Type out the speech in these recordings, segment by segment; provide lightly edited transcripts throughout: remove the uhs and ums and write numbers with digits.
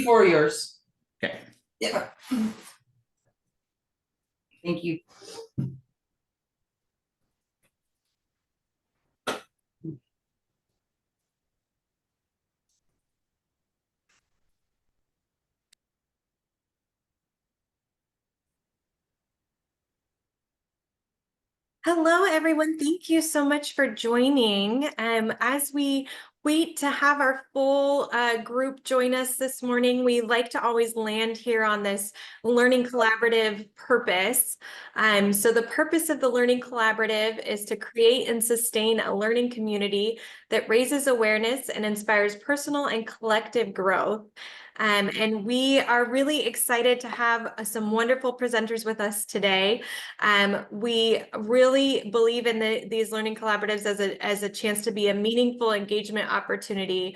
before yours. Okay. Yeah. Thank you. Hello, everyone. Thank you so much for joining. As we wait to have our full group join us this morning, we like to always land here on this Learning Collaborative purpose. So the purpose of the Learning Collaborative is to create and sustain a learning community that raises awareness and inspires personal and collective growth. And we are really excited to have some wonderful presenters with us today. We really believe in these learning collaboratives as a chance to be a meaningful engagement opportunity.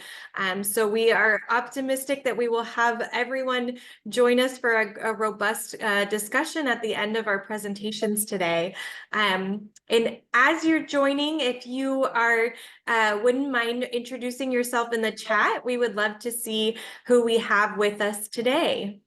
So we are optimistic that we will have everyone join us for a robust discussion at the end of our presentations today. And as you're joining, if you wouldn't mind introducing yourself in the chat, we would love to see who we have with us today.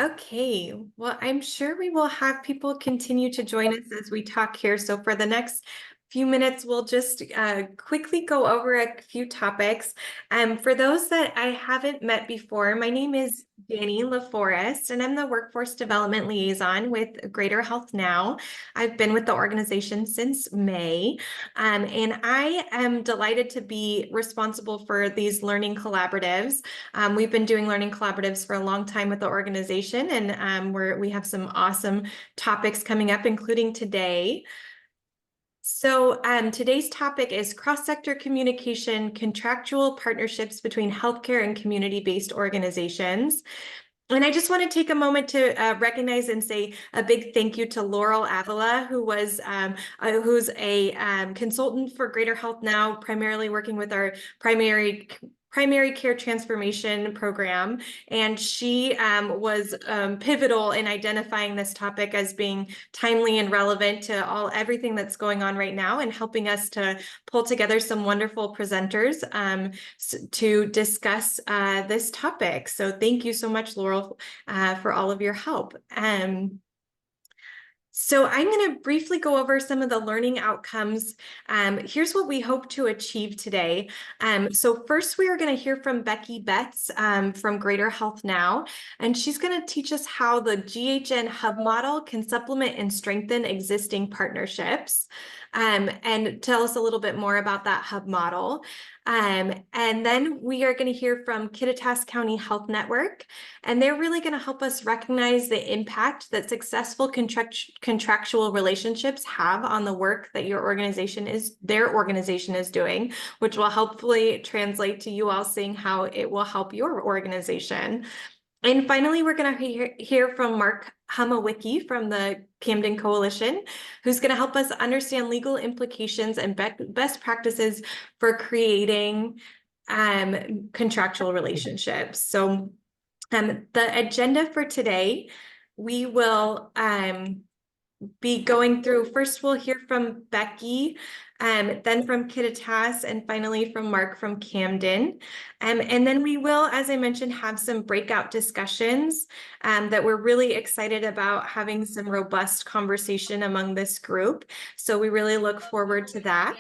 Okay, well, I'm sure we will have people continue to join us as we talk here. So for the next few minutes, we'll just quickly go over a few topics. For those that I haven't met before, my name is Danny LaForest, and I'm the Workforce Development Liaison with Greater Health Now. I've been with the organization since May, and I am delighted to be responsible for these learning collaboratives. We've been doing learning collaboratives for a long time with the organization, and we have some awesome topics coming up, including today. So today's topic is cross-sector communication, contractual partnerships between healthcare and community-based organizations. And I just want to take a moment to recognize and say a big thank you to Laurel Avila, who's a consultant for Greater Health Now, primarily working with our primary care transformation program. And she was pivotal in identifying this topic as being timely and relevant to everything that's going on right now, and helping us to pull together some wonderful presenters to discuss this topic. So thank you so much, Laurel, for all of your help. So I'm going to briefly go over some of the learning outcomes. Here's what we hope to achieve today. So first, we are going to hear from Becky Betts from Greater Health Now, and she's going to teach us how the GHN hub model can supplement and strengthen existing partnerships, and tell us a little bit more about that hub model. And then we are going to hear from Kittitas County Health Network, and they're really going to help us recognize the impact that successful contractual relationships have on the work that their organization is doing, which will hopefully translate to you all seeing how it will help your organization. And finally, we're going to hear from Mark Humawicki from the Camden Coalition, who's going to help us understand legal implications and best practices for creating contractual relationships. So the agenda for today, we will be going through. First, we'll hear from Becky, then from Kittitas, and finally from Mark from Camden. And then we will, as I mentioned, have some breakout discussions that we're really excited about having some robust conversation among this group. So we really look forward to that.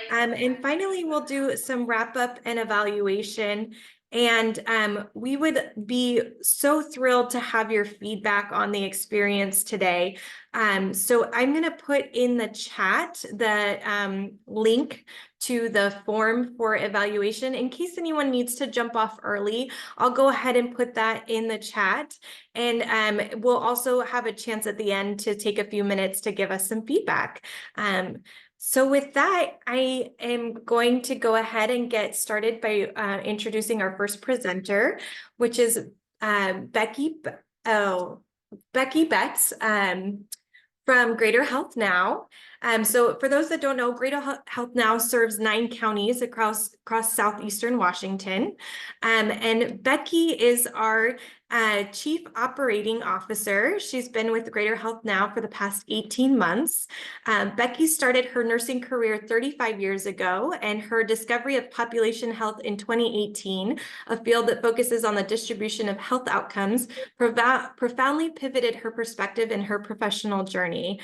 And finally, we'll do some wrap up and evaluation. And we would be so thrilled to have your feedback on the experience today. So I'm going to put in the chat the link to the form for evaluation. In case anyone needs to jump off early, I'll go ahead and put that in the chat. And we'll also have a chance at the end to take a few minutes to give us some feedback. So with that, I am going to go ahead and get started by introducing our first presenter, which is Becky Betts from Greater Health Now. So for those that don't know, Greater Health Now serves 9 counties across southeastern Washington. And Becky is our Chief Operating Officer. She's been with Greater Health Now for the past 18 months. Becky started her nursing career 35 years ago, and her discovery of population health in 2018, a field that focuses on the distribution of health outcomes, profoundly pivoted her perspective in her professional journey.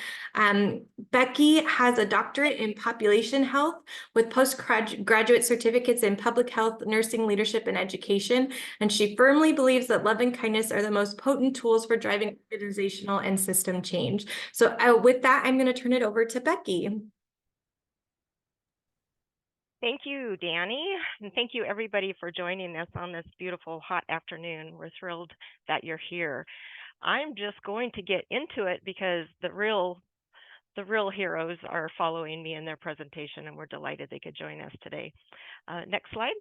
Becky has a doctorate in population health with postgraduate certificates in public health, nursing, leadership, and education, and she firmly believes that love and kindness are the most potent tools for driving organizational and system change. So with that, I'm going to turn it over to Becky. Thank you, Danny, and thank you everybody for joining us on this beautiful hot afternoon. We're thrilled that you're here. I'm just going to get into it because the real heroes are following me in their presentation, and we're delighted they could join us today. Next slide.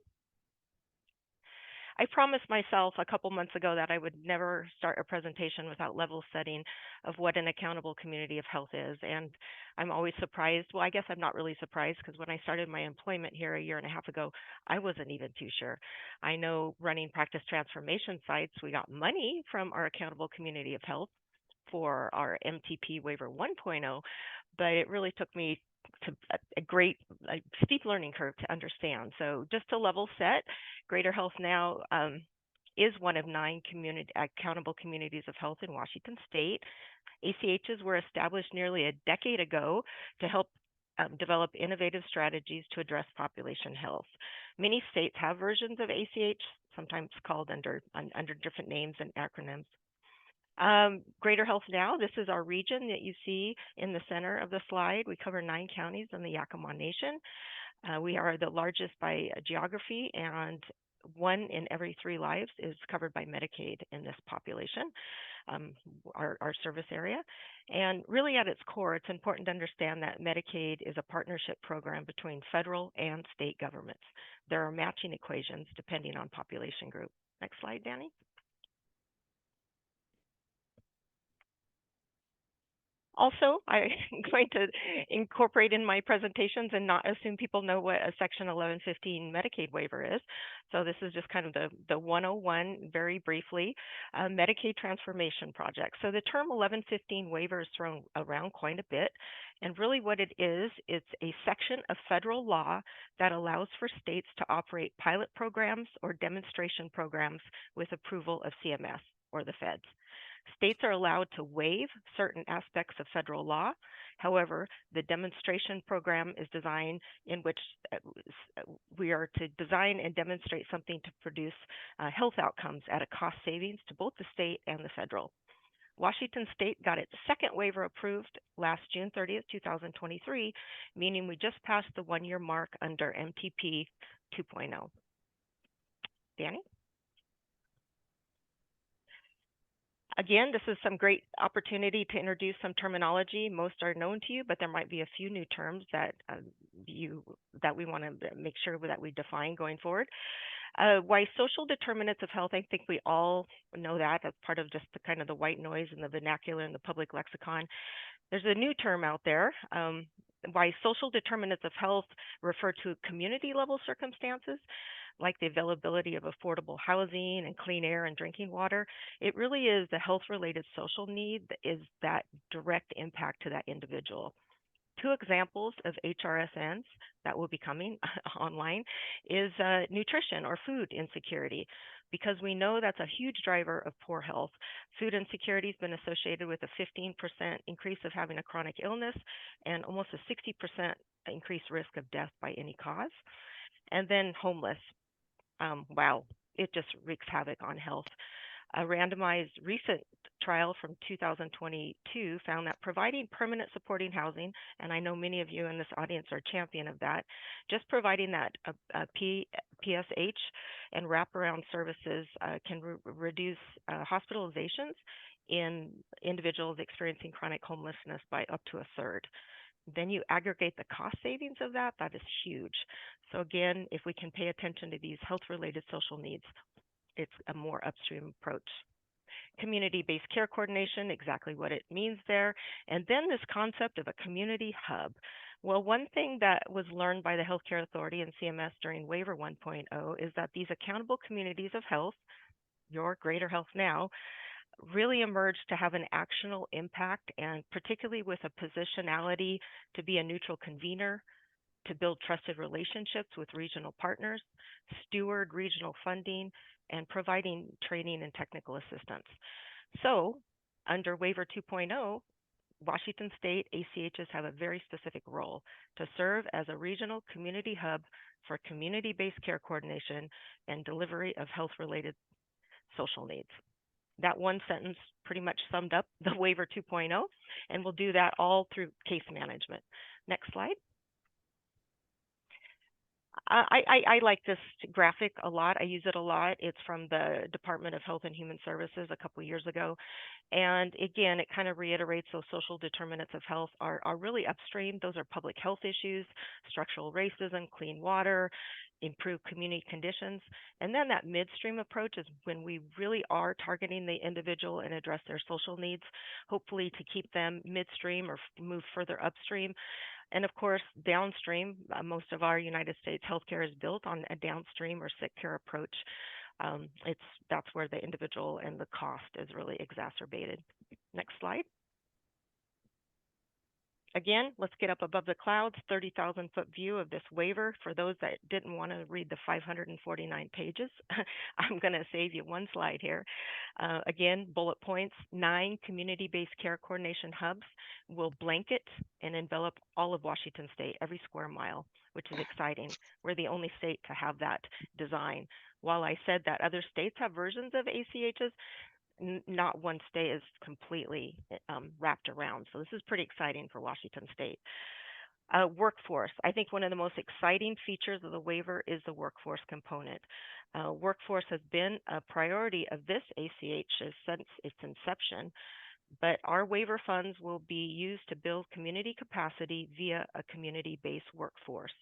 I promised myself a couple months ago that I would never start a presentation without level setting of what an accountable community of health is. And I'm always surprised. Well, I guess I'm not really surprised, because when I started my employment here a year and a half ago, I wasn't even too sure. I know running practice transformation sites, we got money from our accountable community of health for our MTP waiver 1.0, but it really took me to a steep learning curve to understand. So just to level set, Greater Health Now is one of 9 accountable communities of health in Washington state. ACHs were established nearly a decade ago to help develop innovative strategies to address population health. Many states have versions of ACH, sometimes called under different names and acronyms. Greater Health Now, this is our region that you see in the center of the slide. We cover 9 counties in the Yakima Nation. We are the largest by geography, and 1 in every 3 lives is covered by Medicaid in this population, our service area. And really at its core, it's important to understand that Medicaid is a partnership program between federal and state governments. There are matching equations depending on population group. Next slide, Danny. Also, I'm going to incorporate in my presentations and not assume people know what a Section 1115 Medicaid waiver is. So this is just kind of the 101 very briefly, Medicaid transformation project. So the term 1115 waiver is thrown around quite a bit. And really what it is, it's a section of federal law that allows for states to operate pilot programs or demonstration programs with approval of CMS or the feds. States are allowed to waive certain aspects of federal law. However, the demonstration program is designed in which we are to design and demonstrate something to produce health outcomes at a cost savings to both the state and the federal. Washington State got its second waiver approved last June 30th, 2023, meaning we just passed the 1-year mark under MTP 2.0. Danny? Again, this is some great opportunity to introduce some terminology. Most are known to you, but there might be a few new terms that we want to make sure that we define going forward. Why social determinants of health, I think we all know that. That's part of just the kind of the white noise in the vernacular and the public lexicon. There's a new term out there. Why social determinants of health refer to community level circumstances, like the availability of affordable housing and clean air and drinking water. It really is the health related social need that is that direct impact to that individual. 2 examples of HRSNs that will be coming online is nutrition or food insecurity, because we know that's a huge driver of poor health. Food insecurity has been associated with a 15% increase of having a chronic illness and almost a 60% increased risk of death by any cause. And then homeless. Wow, it just wreaks havoc on health. A randomized recent trial from 2022 found that providing permanent supporting housing, and I know many of you in this audience are champion of that, just providing that PSH and wraparound services can reduce hospitalizations in individuals experiencing chronic homelessness by up to a third. Then you aggregate the cost savings of that, that is huge. So again, if we can pay attention to these health-related social needs, it's a more upstream approach. Community-based care coordination, exactly what it means there. And then this concept of a community hub. Well, one thing that was learned by the Healthcare Authority and CMS during Waiver 1.0 is that these accountable communities of health, your Greater Health Now, really emerged to have an actionable impact, and particularly with a positionality to be a neutral convener, to build trusted relationships with regional partners, steward regional funding, and providing training and technical assistance. So under Waiver 2.0, Washington State ACHs have a very specific role to serve as a regional community hub for community-based care coordination and delivery of health-related social needs. That one sentence pretty much summed up the Waiver 2.0, and we'll do that all through case management. Next slide. I like this graphic a lot. I use it a lot. It's from the Department of Health and Human Services a couple years ago. And again, it kind of reiterates those social determinants of health are really upstream. Those are public health issues, structural racism, clean water, improved community conditions. And then that midstream approach is when we really are targeting the individual and address their social needs, hopefully to keep them midstream or move further upstream. And of course, downstream, most of our United States healthcare is built on a downstream or sick care approach. That's where the individual and the cost is really exacerbated. Next slide. Again, let's get up above the clouds, 30,000-foot view of this waiver. For those that didn't want to read the 549 pages, I'm going to save you one slide here. Again, bullet points, 9 community-based care coordination hubs will blanket and envelop all of Washington state, every square mile, which is exciting. We're the only state to have that design. While I said that other states have versions of ACHs, not one state is completely wrapped around. So this is pretty exciting for Washington state. Workforce. I think one of the most exciting features of the waiver is the workforce component. Workforce has been a priority of this ACH since its inception, but our waiver funds will be used to build community capacity via a community-based workforce.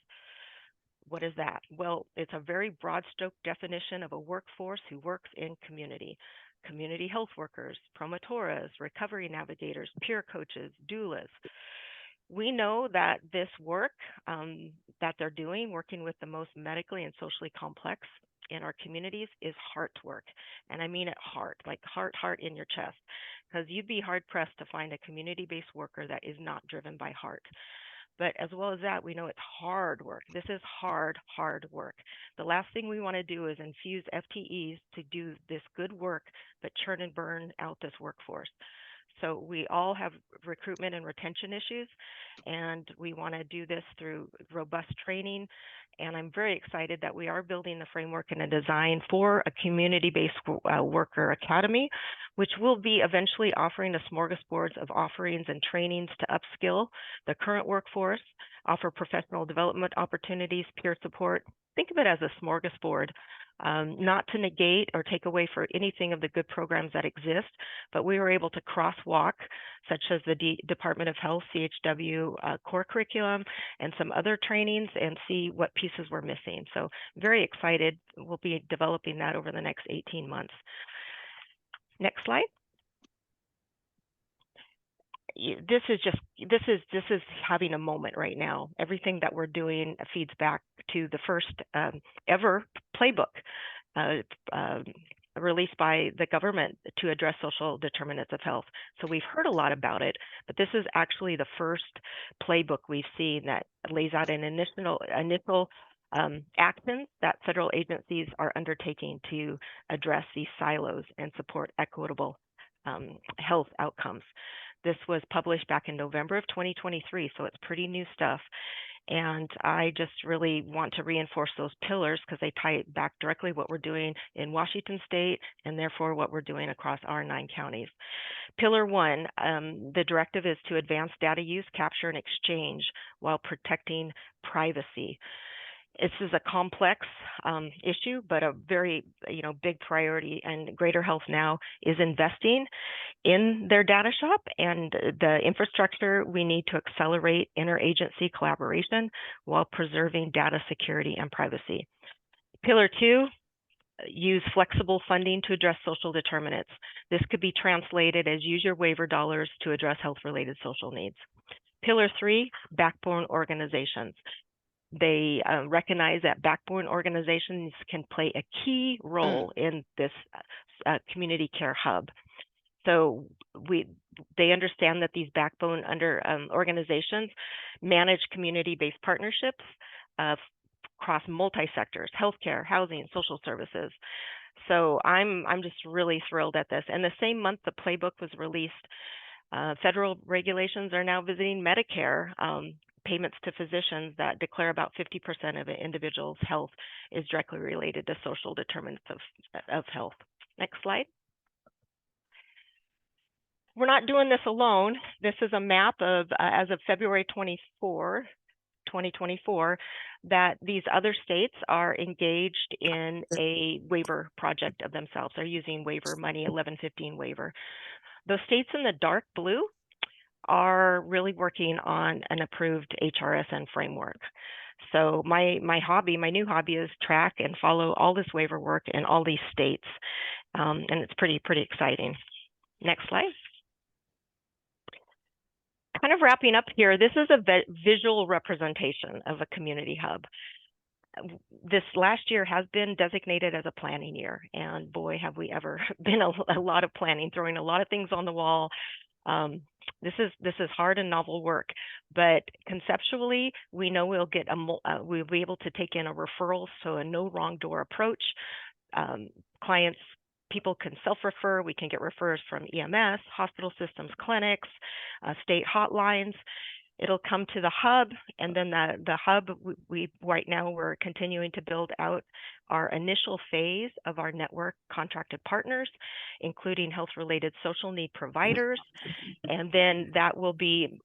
What is that? Well, it's a very broad stroke definition of a workforce who works in community. Community health workers, promotoras, recovery navigators, peer coaches, doulas. We know that this work that they're doing, working with the most medically and socially complex in our communities, is heart work. And I mean it heart, like heart in your chest, because you'd be hard pressed to find a community-based worker that is not driven by heart. But as well as that, we know it's hard work. This is hard work. The last thing we want to do is infuse FTEs to do this good work, but churn and burn out this workforce. So we all have recruitment and retention issues, and we want to do this through robust training. And I'm very excited that we are building the framework and a design for a community-based worker academy, which will be eventually offering a smorgasbord of offerings and trainings to upskill the current workforce, offer professional development opportunities, peer support. Think of it as a smorgasbord. Not to negate or take away for anything of the good programs that exist, but we were able to crosswalk, such as the Department of Health, CHW core curriculum, and some other trainings, and see what pieces were missing. So very excited. We'll be developing that over the next 18 months. Next slide. This is having a moment right now. Everything that we're doing feeds back to the first ever playbook released by the government to address social determinants of health. So we've heard a lot about it, but this is actually the first playbook we've seen that lays out an initial actions that federal agencies are undertaking to address these silos and support equitable health outcomes. This was published back in November of 2023, so it's pretty new stuff. And I just really want to reinforce those pillars because they tie it back directly what we're doing in Washington state and therefore what we're doing across our 9 counties. Pillar 1, the directive is to advance data use, capture, and exchange while protecting privacy. This is a complex issue, but a very big priority. And Greater Health Now is investing in their data shop and the infrastructure we need to accelerate interagency collaboration while preserving data security and privacy. Pillar 2, use flexible funding to address social determinants. This could be translated as use your waiver dollars to address health-related social needs. Pillar 3, backbone organizations. They recognize that backbone organizations can play a key role in this community care hub. So they understand that these backbone organizations manage community-based partnerships across multi-sectors, healthcare, housing, social services. So I'm just really thrilled at this. And the same month the playbook was released, federal regulations are now visiting Medicare payments to physicians that declare about 50% of an individual's health is directly related to social determinants of health. Next slide. We're not doing this alone. This is a map of, as of February 24, 2024, that these other states are engaged in a waiver project of themselves. They're using waiver money, 1115 waiver. Those states in the dark blue are really working on an approved HRSN framework. So my new hobby is track and follow all this waiver work in all these states, and it's pretty exciting. Next slide. Kind of wrapping up here, this is a visual representation of a community hub. This last year has been designated as a planning year, and boy, have we ever been a lot of planning, throwing a lot of things on the wall. This is hard and novel work, but conceptually, we know we'll be able to take in a referral, so a no wrong door approach. Um, clients, people can self-refer. We can get refers from EMS, hospital systems, clinics, state hotlines. It'll come to the hub, and then the hub, we right now we're continuing to build out our initial phase of our network contracted partners, including health-related social need providers, and then that will be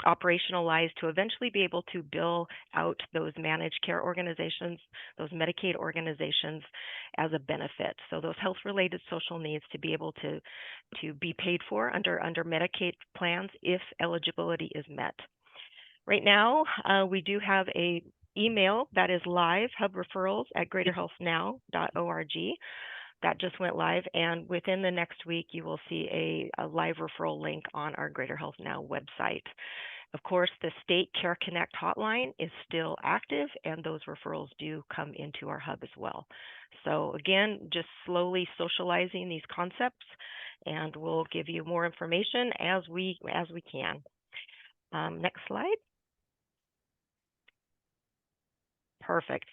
operationalized to eventually be able to bill out those managed care organizations, those Medicaid organizations as a benefit. So those health-related social needs to be able to be paid for under Medicaid plans if eligibility is met. Right now, we do have a email that is live, hubreferrals@greaterhealthnow.org. That just went live, and within the next week, you will see a live referral link on our Greater Health Now website. Of course, the State Care Connect hotline is still active, and those referrals do come into our hub as well. So again, just slowly socializing these concepts, and we'll give you more information as we can. Next slide. Perfect.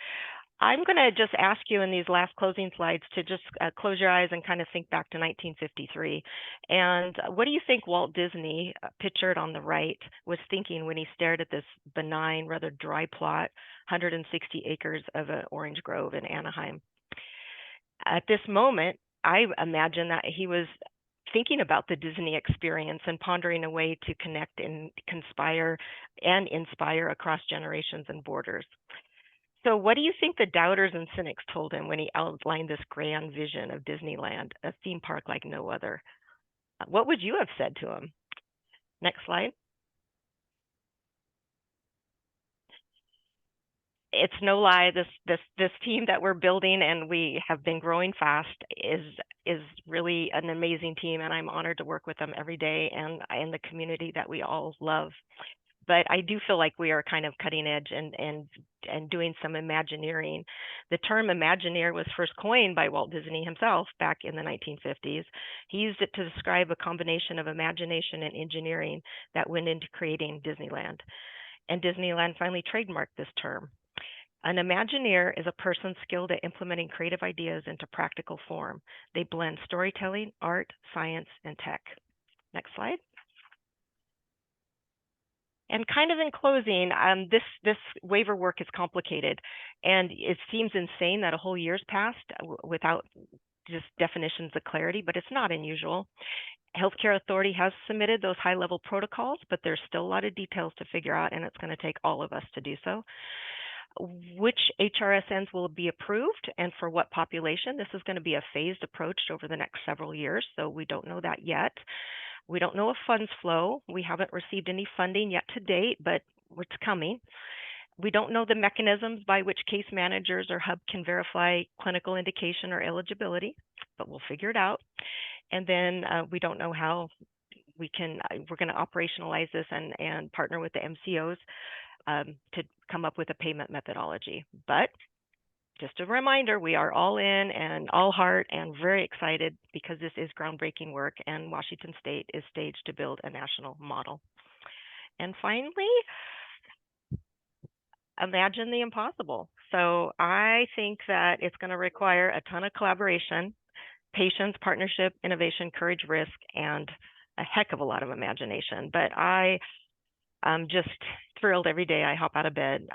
I'm going to just ask you in these last closing slides to just close your eyes and kind of think back to 1953. And what do you think Walt Disney, pictured on the right, was thinking when he stared at this benign, rather dry plot, 160 acres of an orange grove in Anaheim? At this moment, I imagine that he was thinking about the Disney experience and pondering a way to connect and conspire and inspire across generations and borders. So, what do you think the doubters and cynics told him when he outlined this grand vision of Disneyland, a theme park like no other? What would you have said to him? Next slide. It's no lie. This team that we're building, and we have been growing fast, is really an amazing team, and I'm honored to work with them every day and in the community that we all love. But I do feel like we are kind of cutting edge and doing some Imagineering. The term Imagineer was first coined by Walt Disney himself back in the 1950s. He used it to describe a combination of imagination and engineering that went into creating Disneyland. And Disneyland finally trademarked this term. An Imagineer is a person skilled at implementing creative ideas into practical form. They blend storytelling, art, science, and tech. Next slide. And kind of in closing, this waiver work is complicated, and it seems insane that a whole year's passed without just definitions of clarity, but it's not unusual. Healthcare Authority has submitted those high-level protocols, but there's still a lot of details to figure out, and it's going to take all of us to do so. Which HRSNs will be approved and for what population? This is going to be a phased approach over the next several years, so we don't know that yet. We don't know of funds flow. We haven't received any funding yet to date, but it's coming. We don't know the mechanisms by which case managers or hub can verify clinical indication or eligibility, but we'll figure it out. And then we don't know how we're going to operationalize this and partner with the MCOs to come up with a payment methodology. But just a reminder, we are all in and all heart and very excited because this is groundbreaking work, and Washington State is staged to build a national model. And finally, imagine the impossible. So I think that it's going to require a ton of collaboration, patience, partnership, innovation, courage, risk, and a heck of a lot of imagination. But I'm just thrilled every day I hop out of bed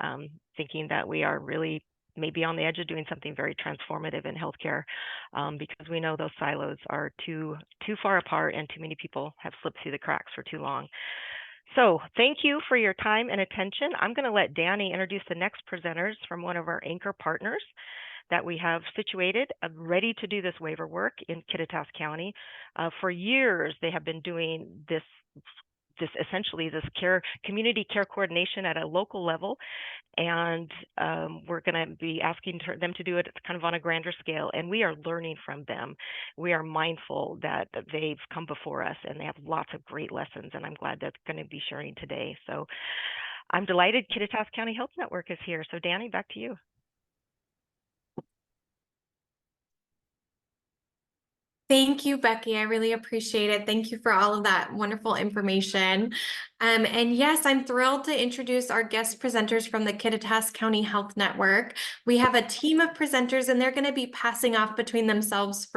thinking that we are really maybe on the edge of doing something very transformative in healthcare, because we know those silos are too far apart and too many people have slipped through the cracks for too long. So thank you for your time and attention. I'm going to let Danny introduce the next presenters from one of our anchor partners that we have situated, ready to do this waiver work in Kittitas County. For years, they have been doing this essentially this community care coordination at a local level, and we're going to be asking them to do it kind of on a grander scale, and we are learning from them. We are mindful that they've come before us and they have lots of great lessons, and I'm glad they're going to be sharing today. So I'm delighted Kittitas County Health Network is here. So Danny, back to you. Thank you, Becky. I really appreciate it. Thank you for all of that wonderful information. And yes, I'm thrilled to introduce our guest presenters from the Kittitas County Health Network. We have a team of presenters, and they're going to be passing off between themselves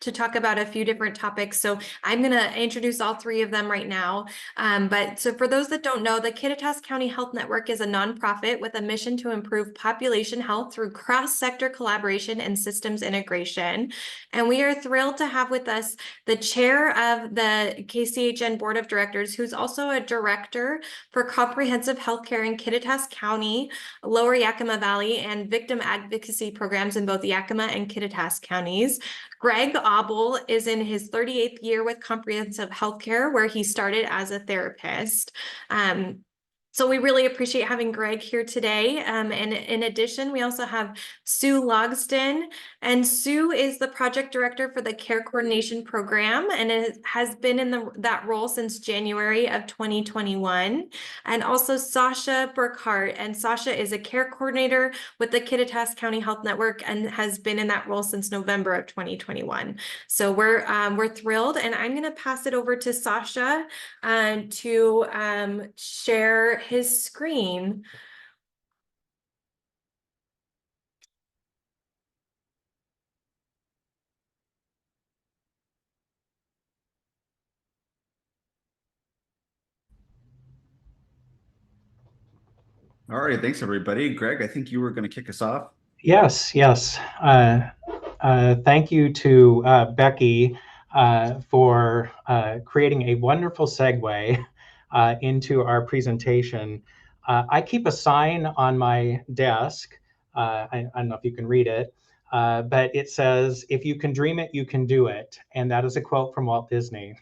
to talk about a few different topics. So I'm going to introduce all three of them right now. But so for those that don't know, the Kittitas County Health Network is a nonprofit with a mission to improve population health through cross-sector collaboration and systems integration. And we are thrilled to have with us the chair of the KCHN Board of Directors, who's also a director for comprehensive healthcare in Kittitas County, Lower Yakima Valley, and victim advocacy programs in both Yakima and Kittitas counties. Greg Obel is in his 38th year with comprehensive healthcare, where he started as a therapist. So we really appreciate having Greg here today. And in addition, we also have Sue Logston, and Sue is the project director for the Care Coordination Program, and it has been in that role since January of 2021. And also Sasha Burkhart, and Sasha is a care coordinator with the Kittitas County Health Network and has been in that role since November of 2021. So we're thrilled, and I'm going to pass it over to Sasha to share his screen. All right, thanks everybody. Greg, I think you were going to kick us off. Yes. Thank you to Becky for creating a wonderful segue into our presentation. I keep a sign on my desk. I don't know if you can read it, but it says, "If you can dream it, you can do it." And that is a quote from Walt Disney.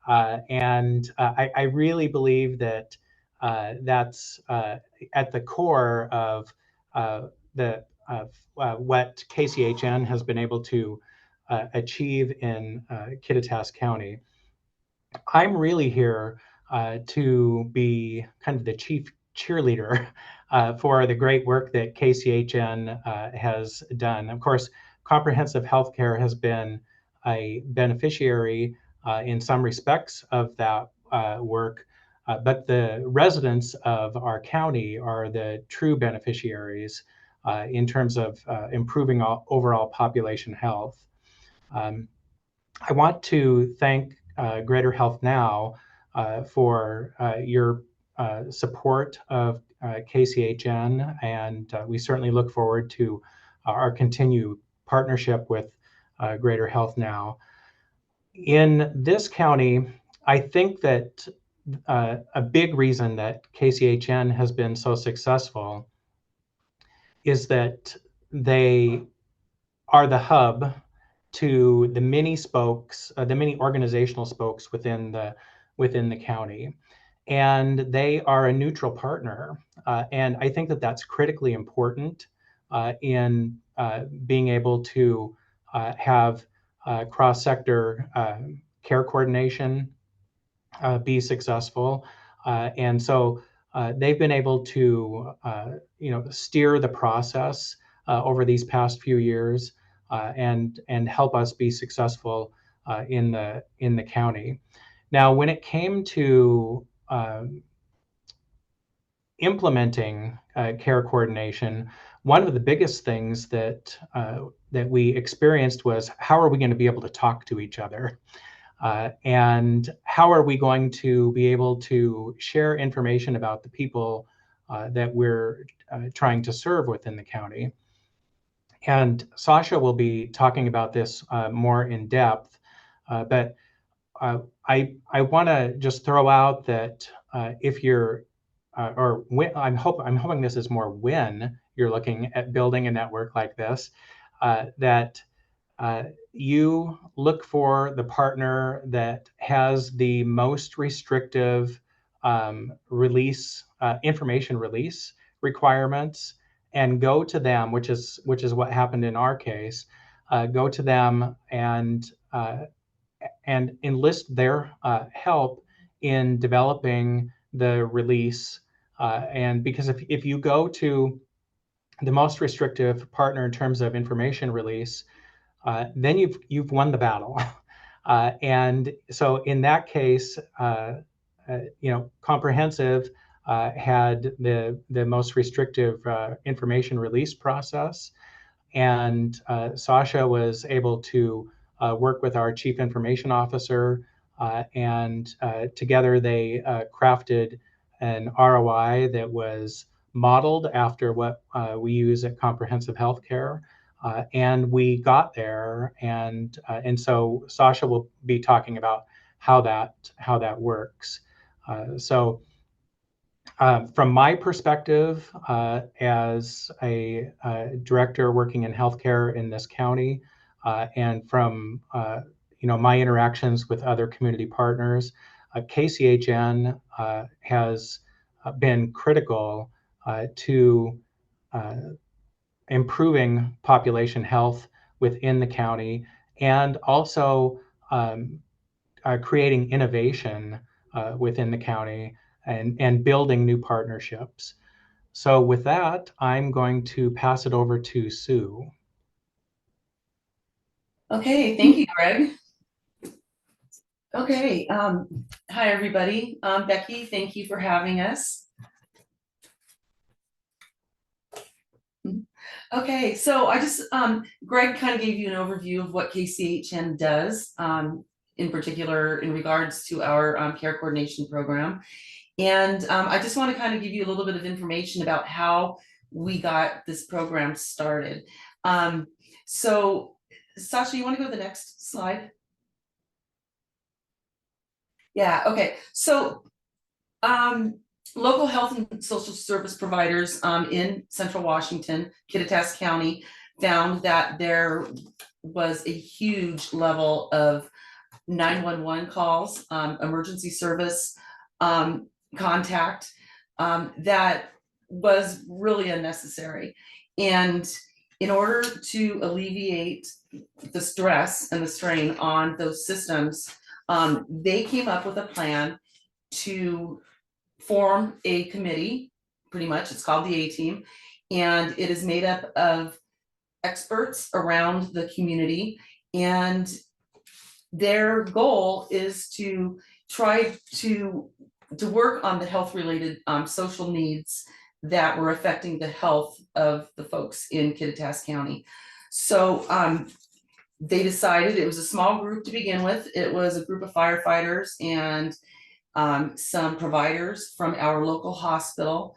I really believe that that's at the core of what KCHN has been able to achieve in Kittitas County. I'm really here to be kind of the chief cheerleader for the great work that KCHN has done. Of course, comprehensive healthcare has been a beneficiary in some respects of that work, but the residents of our county are the true beneficiaries in terms of improving overall population health. I want to thank Greater Health Now for your support of KCHN, and we certainly look forward to our continued partnership with Greater Health Now. In this county, I think that a big reason that KCHN has been so successful is that they are the hub to the many spokes, the many organizational spokes within the county, and they are a neutral partner. And I think that that's critically important in being able to have cross-sector care coordination be successful. And so they've been able to, steer the process over these past few years and help us be successful in the county. Now, when it came to implementing care coordination, one of the biggest things that we experienced was, how are we going to be able to talk to each other? And how are we going to be able to share information about the people that we're trying to serve within the county? And Sasha will be talking about this more in depth, but I want to just throw out that if you're, or when, I'm hoping this is more when you're looking at building a network like this, that you look for the partner that has the most restrictive information release requirements, and go to them, which is what happened in our case. Go to them and enlist their help in developing the release. And because if you go to the most restrictive partner in terms of information release, then you've won the battle. And so in that case, Comprehensive had the most restrictive information release process, and Sasha was able to work with our chief information officer, and together they crafted an ROI that was modeled after what we use at Comprehensive Healthcare. And we got there, and so Sasha will be talking about how that works. From my perspective, as a director working in healthcare in this county, and from my interactions with other community partners, KCHN has been critical to improving population health within the county, and also creating innovation within the county and building new partnerships. So with that, I'm going to pass it over to Sue. Okay, thank you, Greg. Okay, hi everybody. Becky, thank you for having us. Okay, so I just, Greg kind of gave you an overview of what KCHN does, in particular in regards to our care coordination program. And I just want to kind of give you a little bit of information about how we got this program started. So Sasha, you want to go to the next slide? Yeah, okay. So local health and social service providers in Central Washington, Kittitas County, found that there was a huge level of 911 calls, emergency service contact that was really unnecessary. And in order to alleviate the stress and the strain on those systems, they came up with a plan to form a committee, pretty much, it's called the A-Team, and it is made up of experts around the community, and their goal is to try to work on the health related social needs that were affecting the health of the folks in Kittitas County. So they decided, it was a small group to begin with. It was a group of firefighters and some providers from our local hospital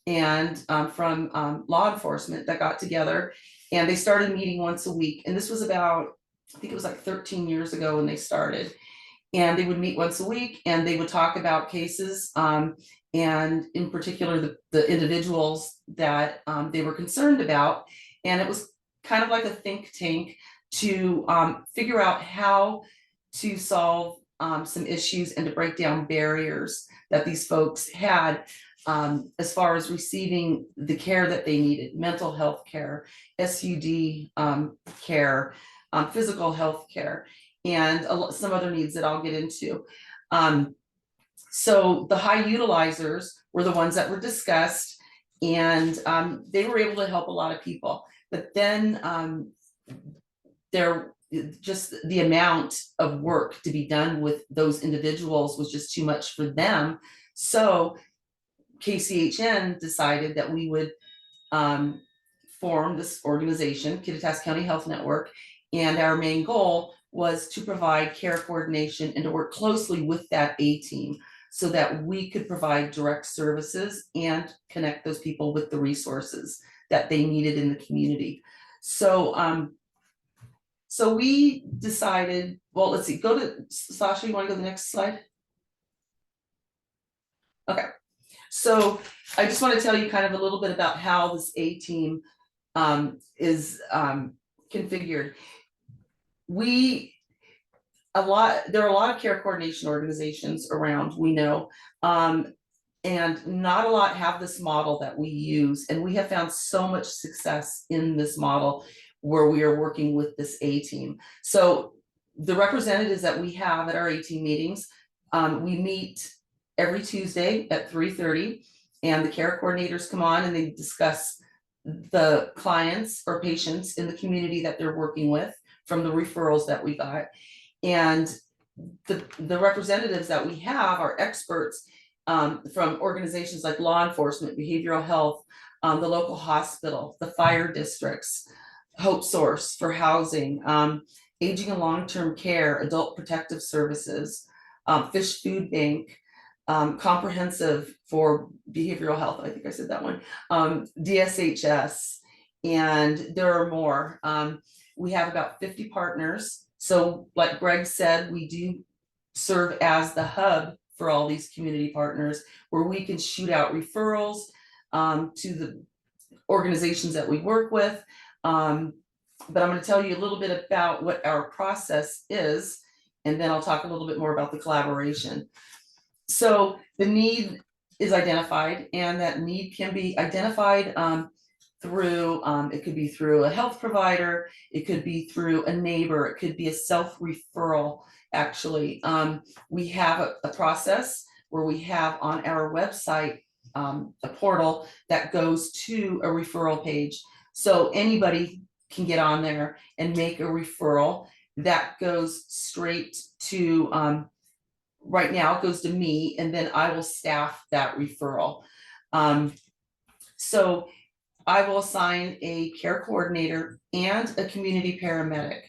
and from law enforcement that got together, and they started meeting once a week. And this was about, I think it was like 13 years ago when they started. And they would meet once a week and they would talk about cases, and in particular the individuals that they were concerned about. And it was kind of like a think tank to figure out how to solve some issues and to break down barriers that these folks had as far as receiving the care that they needed: mental health care, SUD care, physical health care, and some other needs that I'll get into. So the high utilizers were the ones that were discussed, and they were able to help a lot of people. But then just the amount of work to be done with those individuals was just too much for them. So KCHN decided that we would form this organization, Kittitas County Health Network, and our main goal was to provide care coordination and to work closely with that A-Team so that we could provide direct services and connect those people with the resources that they needed in the community. So so we decided, well, let's see, go to Sasha, you want to go to the next slide? Okay, so I just want to tell you kind of a little bit about how this A-Team is configured. There are a lot of care coordination organizations around, we know, and not a lot have this model that we use, and we have found so much success in this model where we are working with this A-Team. So the representatives that we have at our A-Team meetings, we meet every Tuesday at 3:30, and the care coordinators come on and they discuss the clients or patients in the community that they're working with, from the referrals that we got. And the representatives that we have are experts from organizations like law enforcement, behavioral health, the local hospital, the fire districts, Hope Source for housing, aging and long-term care, adult protective services, Fish Food Bank, comprehensive for behavioral health. I think I said that one. DSHS, and there are more. We have about 50 partners. So like Greg said, we do serve as the hub for all these community partners where we can shoot out referrals to the organizations that we work with. But I'm going to tell you a little bit about what our process is, and then I'll talk a little bit more about the collaboration. So the need is identified, and that need can be identified through, it could be through a health provider, it could be through a neighbor, it could be a self-referral. Actually, we have a process where we have on our website a portal that goes to a referral page. So anybody can get on there and make a referral that goes straight to, right now it goes to me, and then I will staff that referral. So I will assign a care coordinator and a community paramedic.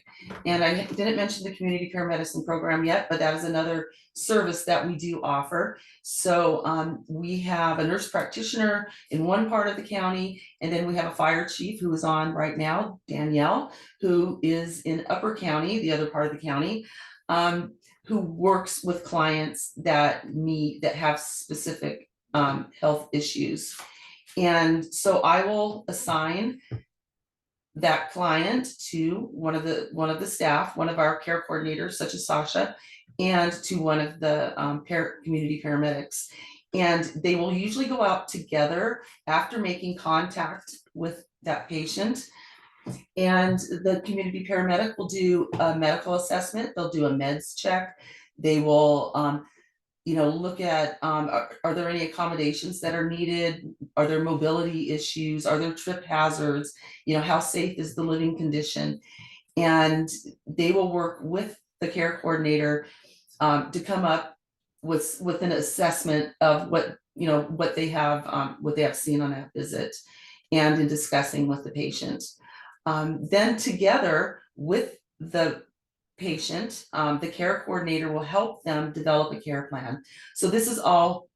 And I didn't mention the community paramedicine program yet, but that is another service that we do offer. So we have a nurse practitioner in one part of the county, and then we have a fire chief who is on right now, Danielle, who is in Upper County, the other part of the county, who works with clients that have specific health issues. And so I will assign that client to one of the staff, one of our care coordinators, such as Sasha, and to one of the community paramedics. And they will usually go out together after making contact with that patient. And the community paramedic will do a medical assessment, they'll do a meds check, they will look at, are there any accommodations that are needed? Are there mobility issues? Are there trip hazards? How safe is the living condition? And they will work with the care coordinator to come up with an assessment of what they have seen on that visit, and in discussing with the patient. Then together with the patient, the care coordinator will help them develop a care plan. So this is all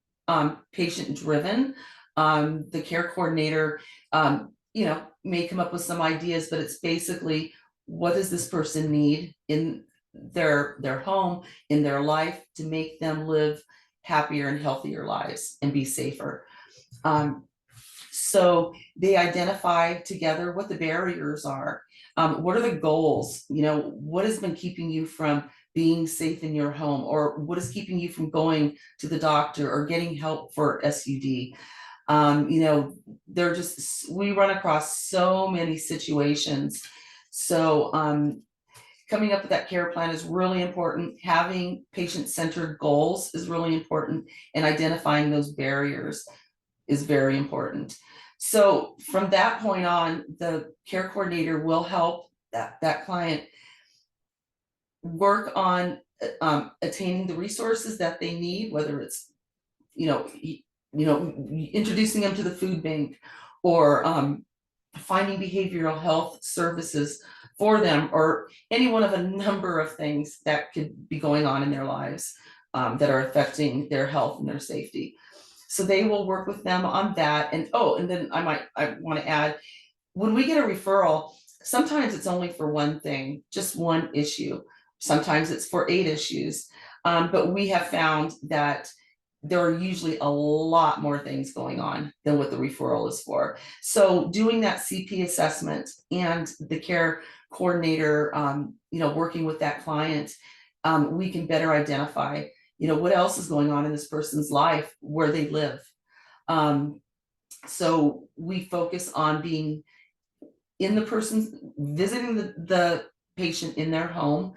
patient driven. The care coordinator, may come up with some ideas, but it's basically, what does this person need in their home, in their life, to make them live happier and healthier lives and be safer. So they identify together what the barriers are. What are the goals? What has been keeping you from being safe in your home, or what is keeping you from going to the doctor or getting help for SUD? We run across so many situations. So coming up with that care plan is really important. Having patient-centered goals is really important, and identifying those barriers is very important. So from that point on, the care coordinator will help that client work on attaining the resources that they need, whether it's introducing them to the food bank, or finding behavioral health services for them, or any one of a number of things that could be going on in their lives that are affecting their health and their safety. So they will work with them on that. And then I want to add, when we get a referral, sometimes it's only for one thing, just one issue. Sometimes it's for 8 issues. But we have found that there are usually a lot more things going on than what the referral is for. So doing that CP assessment and the care coordinator, working with that client, we can better identify what else is going on in this person's life, where they live. So we focus on being in the person's, visiting the patient in their home.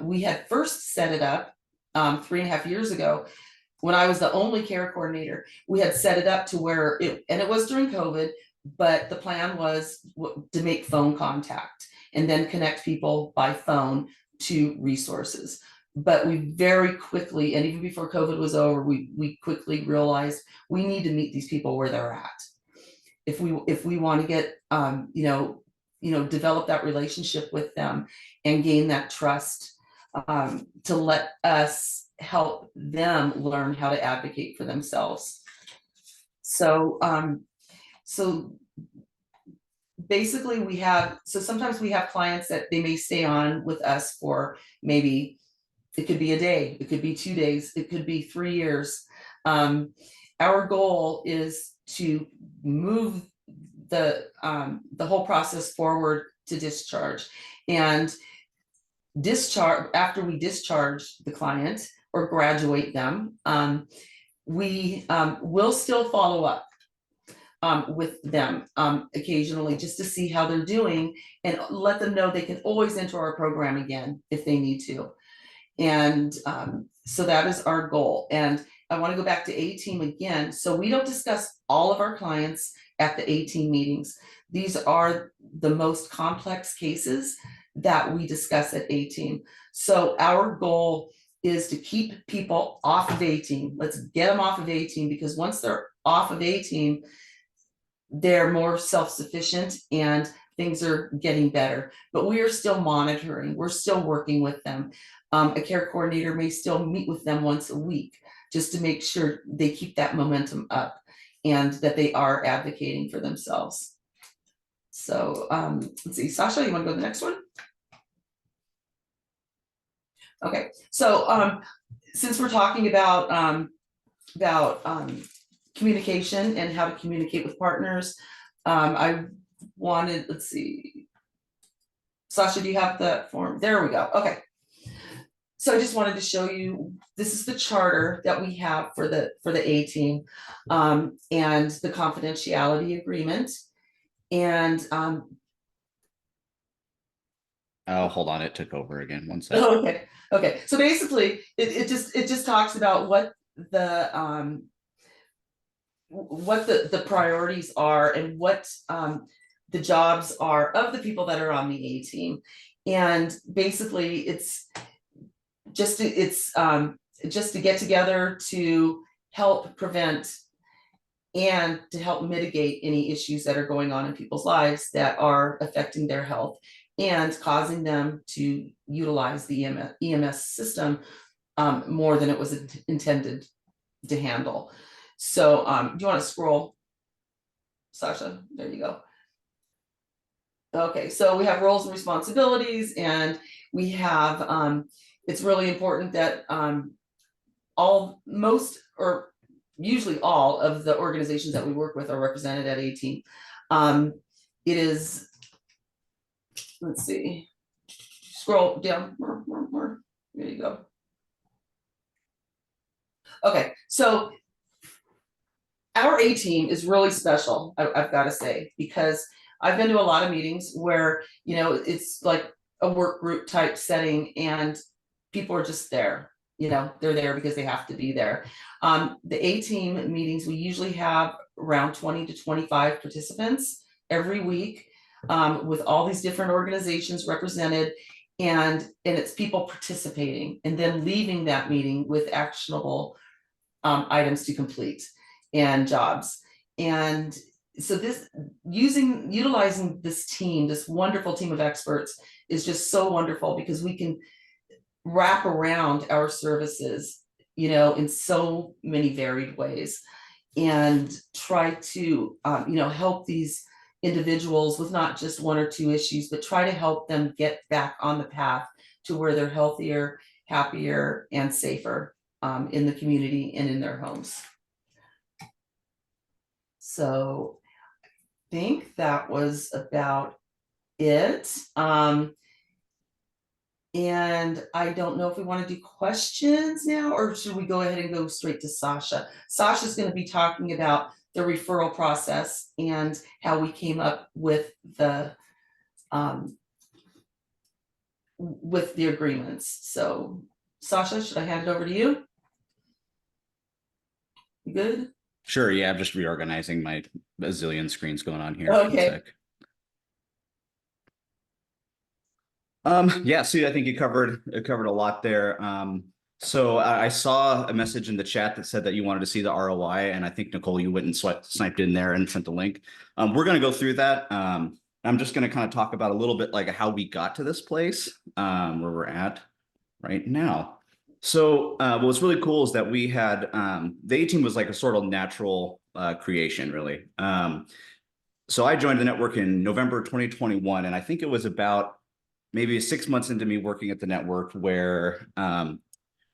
We had first set it up 3.5 years ago, when I was the only care coordinator. We had set it up to where it was during COVID, but the plan was to make phone contact. and then connect people by phone to resources. But we very quickly, and even before COVID was over, we quickly realized we need to meet these people where they're at. If we want to get, develop that relationship with them and gain that trust, to let us help them learn how to advocate for themselves. So, basically sometimes we have clients that they may stay on with us for maybe, it could be a day, it could be 2 days, it could be 3 years. Our goal is to move the whole process forward to discharge. And after we discharge the client or graduate them, we will still follow up with them occasionally, just to see how they're doing and let them know they can always enter our program again if they need to. And so that is our goal. And I want to go back to A-Team again. So we don't discuss all of our clients at the A-Team meetings. These are the most complex cases that we discuss at A-Team. So our goal is to keep people off of A-Team. Let's get them off of A-Team, because once they're off of A-Team, they're more self-sufficient and things are getting better. But we are still monitoring, we're still working with them. A care coordinator may still meet with them once a week just to make sure they keep that momentum up and that they are advocating for themselves. So let's see, Sasha, you want to go to the next one? Okay, so since we're talking about communication and how to communicate with partners, I wanted, let's see, Sasha, do you have the form? There we go. Okay. So I just wanted to show you, this is the charter that we have for the A-Team, and the confidentiality agreement. And Oh, hold on, it took over again. 1 second. okay. So basically, it just talks about what the priorities are and what the jobs are of the people that are on the A-Team. And basically it's just to get together to help prevent and to help mitigate any issues that are going on in people's lives that are affecting their health and causing them to utilize the EMS system more than it was intended to handle. So do you want to scroll, Sasha? There you go. Okay, so we have roles and responsibilities, and we have it's really important that usually all of the organizations that we work with are represented at A-Team. It is, let's see, scroll down more. There you go. Okay, so our A-Team is really special, I've got to say, because I've been to a lot of meetings where, it's like a work group type setting and people are just there, they're there because they have to be there. The A-Team meetings, we usually have around 20 to 25 participants every week, with all these different organizations represented, and it's people participating and then leaving that meeting with actionable items to complete and jobs. And so utilizing this team, this wonderful team of experts, is just so wonderful, because we can wrap around our services, in so many varied ways, and try to, help these individuals with not just 1 or 2 issues, but try to help them get back on the path to where they're healthier, happier, and safer in the community and in their homes. So I think that was about it. And I don't know if we want to do questions now, or should we go ahead and go straight to Sasha? Sasha's going to be talking about the referral process and how we came up with the agreements. So Sasha, should I hand it over to you? You good? Sure, yeah, I'm just reorganizing my bazillion screens going on here. Okay. Yeah, see, I think you covered a lot there. So I saw a message in the chat that said that you wanted to see the ROI, and I think Nicole, you went and sniped in there and sent the link. We're going to go through that. I'm just going to kind of talk about a little bit like how we got to this place, where we're at right now. So what's really cool is that we had the A team was like a sort of natural creation, really. So I joined the network in November 2021, and I think it was about maybe 6 months into me working at the network where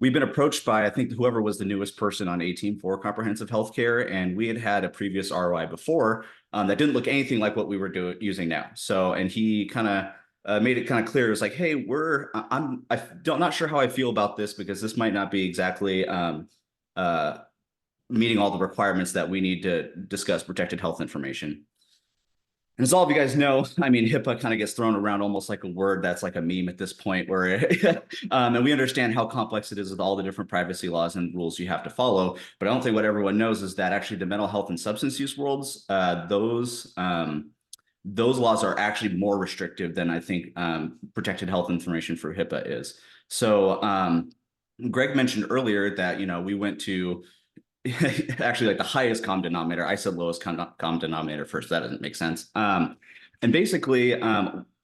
we've been approached by, I think, whoever was the newest person on A team for comprehensive healthcare, and we had had a previous ROI before that didn't look anything like what we were using now. So, and he kind of made it kind of clear. It was like, hey, I'm not sure how I feel about this because this might not be exactly meeting all the requirements that we need to discuss protected health information. And as all of you guys know, I mean, HIPAA kind of gets thrown around almost like a word that's like a meme at this point, where and we understand how complex it is with all the different privacy laws and rules you have to follow. But I don't think what everyone knows is that actually the mental health and substance use worlds, those laws are actually more restrictive than I think protected health information for HIPAA is. So Greg mentioned earlier that, we went to actually like the highest common denominator. I said lowest common denominator first. That doesn't make sense. And basically,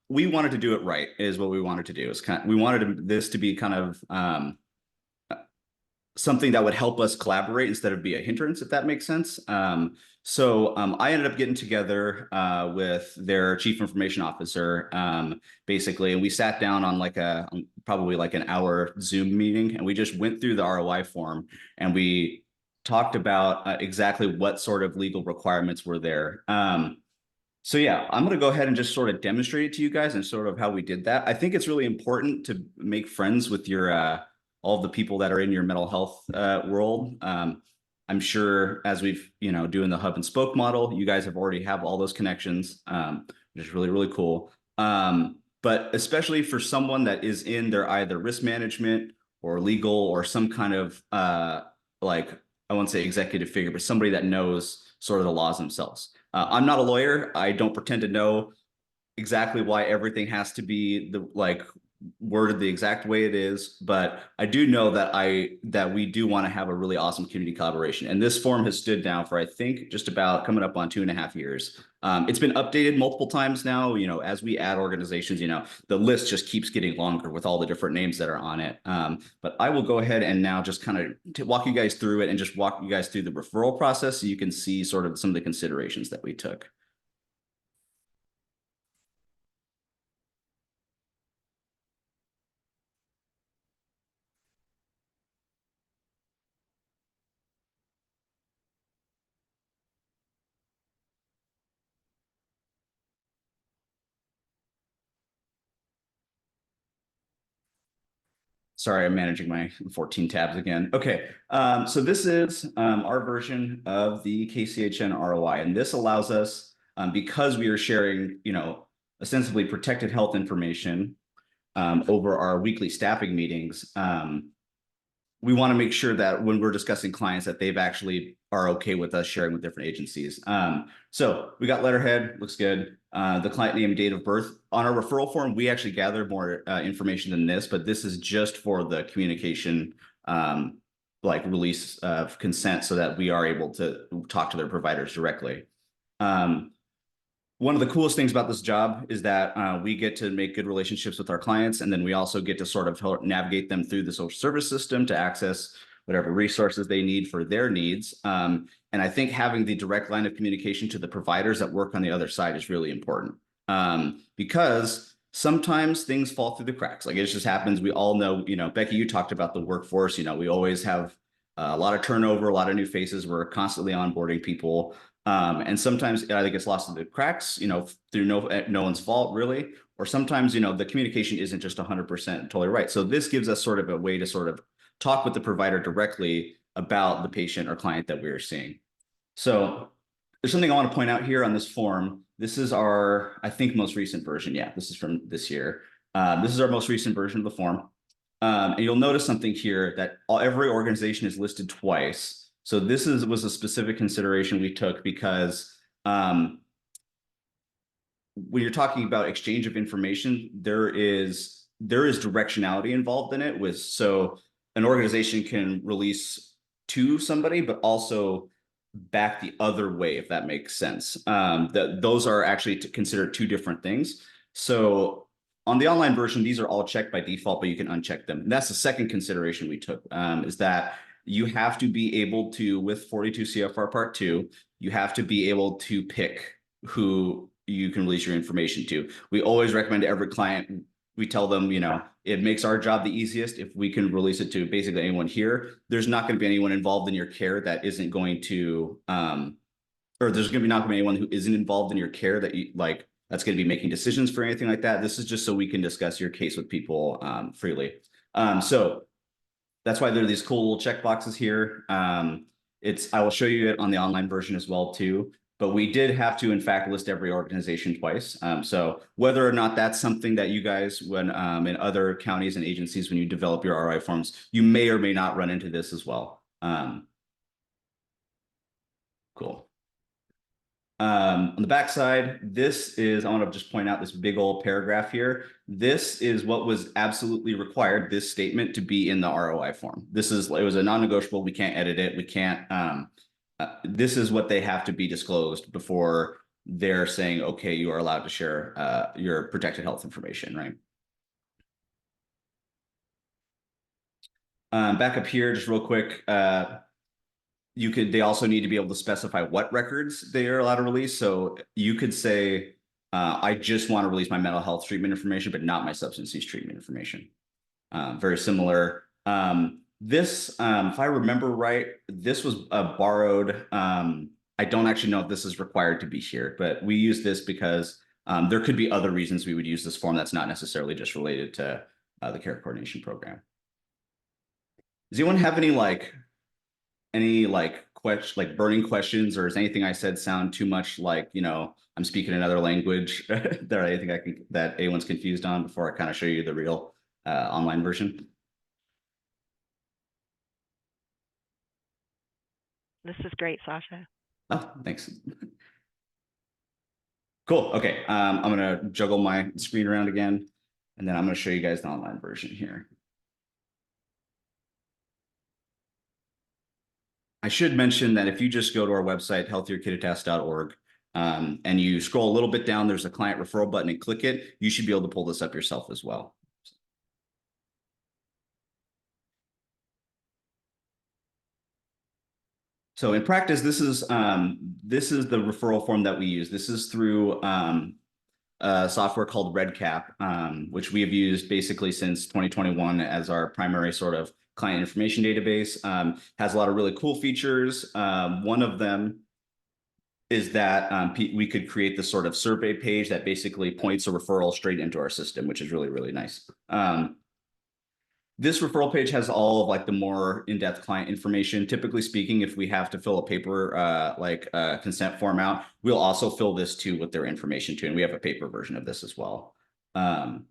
we wanted to do it right is what we wanted to do. We wanted this to be kind of something that would help us collaborate instead of be a hindrance, if that makes sense. So I ended up getting together with their chief information officer, basically, and we sat down on like probably like an hour Zoom meeting, and we just went through the ROI form, and we talked about exactly what sort of legal requirements were there. So yeah, I'm going to go ahead and just sort of demonstrate it to you guys and sort of how we did that. I think it's really important to make friends with your all of the people that are in your mental health world. I'm sure as we've doing the hub and spoke model, you guys have already have all those connections, which is really, really cool. But especially for someone that is in their either risk management or legal or some kind of like, I won't say executive figure, but somebody that knows sort of the laws themselves. I'm not a lawyer. I don't pretend to know exactly why everything has to be worded the exact way it is, but I do know that we do want to have a really awesome community collaboration. And this forum has stood now for, I think, just about coming up on 2.5 years. It's been updated multiple times now. As we add organizations, the list just keeps getting longer with all the different names that are on it. But I will go ahead and now just kind of walk you guys through it and just walk you guys through the referral process so you can see sort of some of the considerations that we took. Sorry, I'm managing my 14 tabs again. Okay, so this is our version of the KCHN ROI, and this allows us, because we are sharing, ostensibly protected health information over our weekly staffing meetings, we want to make sure that when we're discussing clients that they've actually are okay with us sharing with different agencies. So we got letterhead, looks good. The client name, date of birth. On our referral form, we actually gather more information than this, but this is just for the communication, like release of consent so that we are able to talk to their providers directly. One of the coolest things about this job is that we get to make good relationships with our clients, and then we also get to sort of help navigate them through the social service system to access whatever resources they need for their needs. And I think having the direct line of communication to the providers that work on the other side is really important, because sometimes things fall through the cracks. Like it just happens. We all know, Becky, you talked about the workforce. We always have a lot of turnover, a lot of new faces. We're constantly onboarding people. And sometimes it either gets lost in the cracks, through no one's fault really, or sometimes, the communication isn't just 100% totally right. So this gives us sort of a way to sort of talk with the provider directly about the patient or client that we're seeing. So there's something I want to point out here on this form. This is our, I think, most recent version. Yeah, this is from this year. This is our most recent version of the form. And you'll notice something here that every organization is listed twice. So this was a specific consideration we took because when you're talking about exchange of information, there is directionality involved in it. With so an organization can release to somebody, but also back the other way, if that makes sense. Those are actually considered two different things. So on the online version, these are all checked by default, but you can uncheck them. And that's the second consideration we took, is that you have to be able to, with 42 CFR Part 2, you have to be able to pick who you can release your information to. We always recommend to every client, we tell them, you know, it makes our job the easiest if we can release it to basically anyone here. There's not going to be anyone involved in your care that isn't going to, or there's going to be not going to be anyone who isn't involved in your care that you like, that's going to be making decisions for anything like that. This is just so we can discuss your case with people freely. So that's why there are these cool little check boxes here. I will show you it on the online version as well too. But we did have to, in fact, list every organization twice. So whether or not that's something that you guys, when in other counties and agencies, when you develop your ROI forms, you may or may not run into this as well. Cool. On the back side, this is, I want to just point out this big old paragraph here. This is what was absolutely required, this statement, to be in the ROI form. It was a non-negotiable. We can't edit it. We can't, this is what they have to be disclosed before they're saying, okay, you are allowed to share your protected health information, right? Back up here, just real quick, they also need to be able to specify what records they are allowed to release. So you could say, I just want to release my mental health treatment information, but not my substance use treatment information. Very similar. This, if I remember right, this was borrowed. I don't actually know if this is required to be here, but we use this because there could be other reasons we would use this form that's not necessarily just related to the care coordination program. Does anyone have any burning questions, or does anything I said sound too much like, you know, I'm speaking another language that anything that anyone's confused on before I kind of show you the real online version? This is great, Sasha. Oh, thanks. Cool. Okay. I'm going to juggle my screen around again, and then I'm going to show you guys the online version here. I should mention that if you just go to our website, healthierkiditask.org, and you scroll a little bit down, there's a client referral button, and click it. You should be able to pull this up yourself as well. So in practice, this is the referral form that we use. This is through a software called RedCap, which we have used basically since 2021 as our primary sort of client information database. Has a lot of really cool features. One of them is that we could create this sort of survey page that basically points a referral straight into our system, which is really, really nice. This referral page has all of like the more in-depth client information. Typically speaking, if we have to fill a paper consent form out, we'll also fill this too with their information too. And we have a paper version of this as well. Here's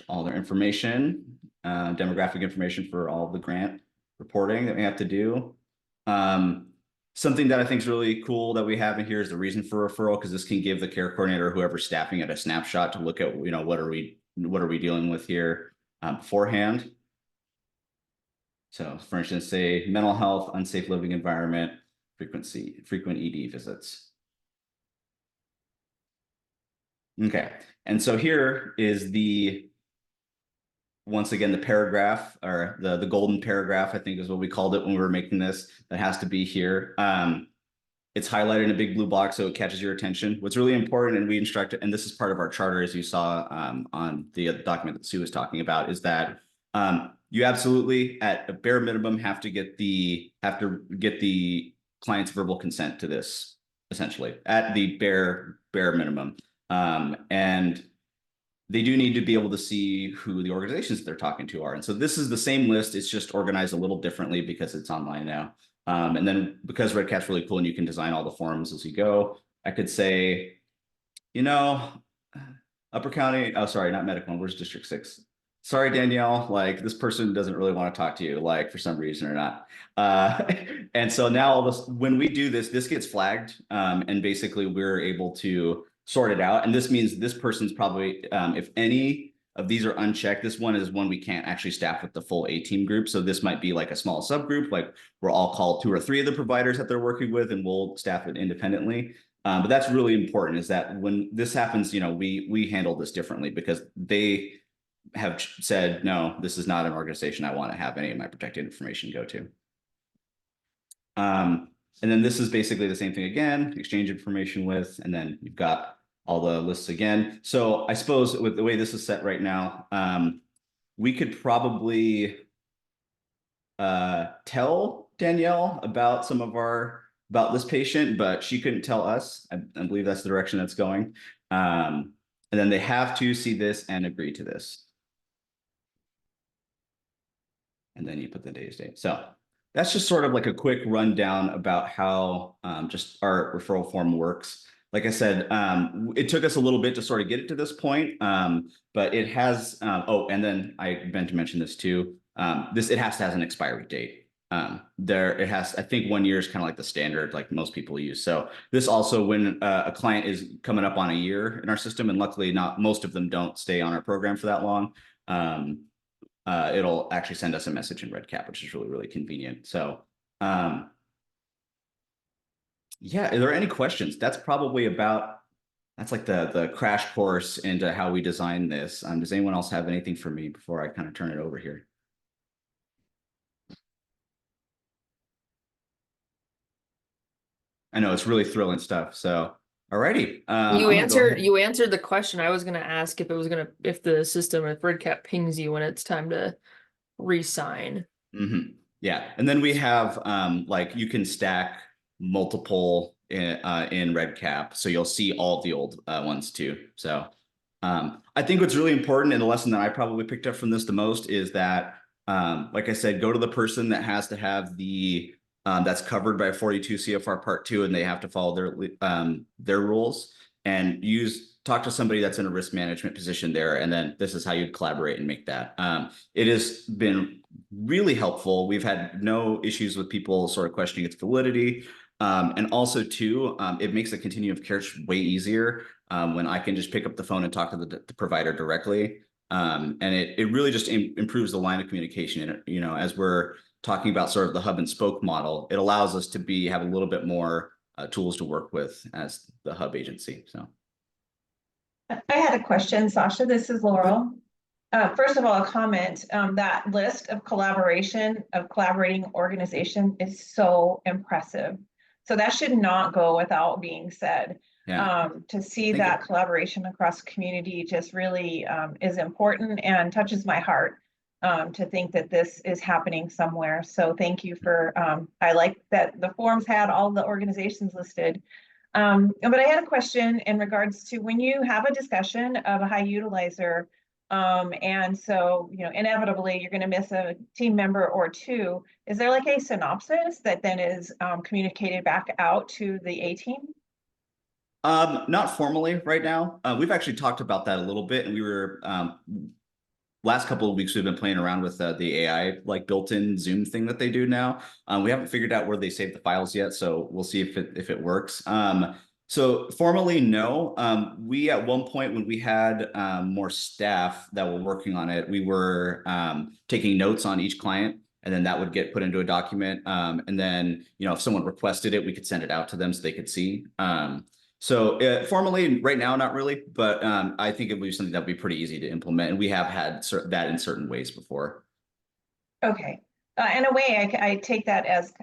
all their information, demographic information for all the grant reporting that we have to do. Something that I think is really cool that we have in here is the reason for referral, because this can give the care coordinator or whoever's staffing it a snapshot to look at, you know, what are we dealing with here beforehand. So for instance, say mental health, unsafe living environment, frequent ED visits. Okay, and so here is once again, the paragraph, or the golden paragraph, I think is what we called it when we were making this, that has to be here. It's highlighted in a big blue box so it catches your attention. What's really important, and we instruct, and this is part of our charter, as you saw on the document that Sue was talking about, is that you absolutely, at a bare minimum, have to get the client's verbal consent to this, essentially, at the bare minimum. And they do need to be able to see who the organizations they're talking to are. And so this is the same list. It's just organized a little differently because it's online now. And then because RedCap's really cool and you can design all the forms as you go, I could say, you know, Upper County, oh, sorry, not medical. Where's District 6? Sorry, Danielle, like this person doesn't really want to talk to you, like for some reason or not. And so now when we do this, this gets flagged. And basically we're able to sorted out. And this means this person's probably, if any of these are unchecked, this one is one we can't actually staff with the full A-team group. So this might be like a small subgroup, like we're all called 2 or 3 of the providers that they're working with, and we'll staff it independently. But that's really important, is that when this happens, you know, we handle this differently, because they have said, no, this is not an organization I want to have any of my protected information go to. And then this is basically the same thing again, exchange information with, and then you've got all the lists again. So I suppose with the way this is set right now, we could probably tell Danielle about about this patient, but she couldn't tell us. I believe that's the direction that's going. And then they have to see this and agree to this. And then you put the day's date. So that's just sort of like a quick rundown about how just our referral form works. Like I said, it took us a little bit to sort of get it to this point, but it has, oh, and then I meant to mention this too. It has to have an expiry date. It has, I think 1 year is kind of like the standard, like most people use. So this also, when a client is coming up on a year in our system, and luckily not most of them don't stay on our program for that long, it'll actually send us a message in RedCap, which is really, really convenient. So yeah, are there any questions? That's probably that's like the crash course into how we design this. Does anyone else have anything for me before I kind of turn it over here? I know it's really thrilling stuff. So, alrighty. You answered the question I was gonna ask, if the system, if RedCap pings you when it's time to re-sign. Mm-hmm. Yeah, and then we have like you can stack multiple in RedCap, so you'll see all the old ones too. So I think what's really important, and the lesson that I probably picked up from this the most, is that like I said, go to the person that has to have the that's covered by 42 CFR Part 2, and they have to follow their rules, and talk to somebody that's in a risk management position there, and then this is how you'd collaborate and make that. It has been really helpful. We've had no issues with people sort of questioning its validity. And also too, it makes the continuum of care way easier when I can just pick up the phone and talk to the provider directly. And it really just improves the line of communication. And, you know, as we're talking about sort of the hub and spoke model, it allows us to have a little bit more tools to work with as the hub agency. So. I had a question, Sasha. This is Laurel. First of all, a comment. That list of collaborating organization is so impressive. So that should not go without being said. Yeah. To see that collaboration across the community just really is important and touches my heart to think that this is happening somewhere. So thank you for, I like that the forms had all the organizations listed. But I had a question in regards to when you have a discussion of a high utilizer, and so, you know, inevitably you're going to miss a team member or two. Is there like a synopsis that then is communicated back out to the A team? Not formally right now. We've actually talked about that a little bit, and we were last couple of weeks we've been playing around with the AI like built-in Zoom thing that they do now. We haven't figured out where they save the files yet, so we'll see if it works. So formally, no. We at one point when we had more staff that were working on it, we were taking notes on each client, and then that would get put into a document. And then, you know, if someone requested it, we could send it out to them so they could see. So formally right now, not really, but I think it would be something that would be pretty easy to implement. And we have had that in certain ways before. Okay. In a way, I take that as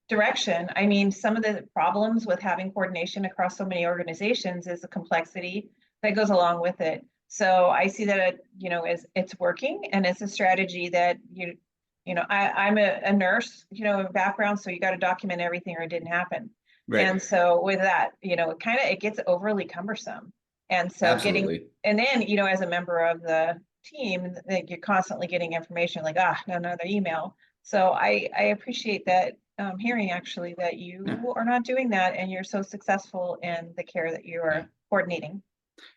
direction. I mean, some of the problems with having coordination across so many organizations is the complexity that goes along with it. So I see that, you know, it's working, and it's a strategy that you know, I'm a nurse, you know, background, so you got to document everything or it didn't happen. Right. And so with that, you know, it gets overly cumbersome. And so Absolutely. and then, you know, as a member of the team, like you're constantly getting information like, another email. So I appreciate that hearing actually that you are not doing that, and you're so successful in the care that you are coordinating.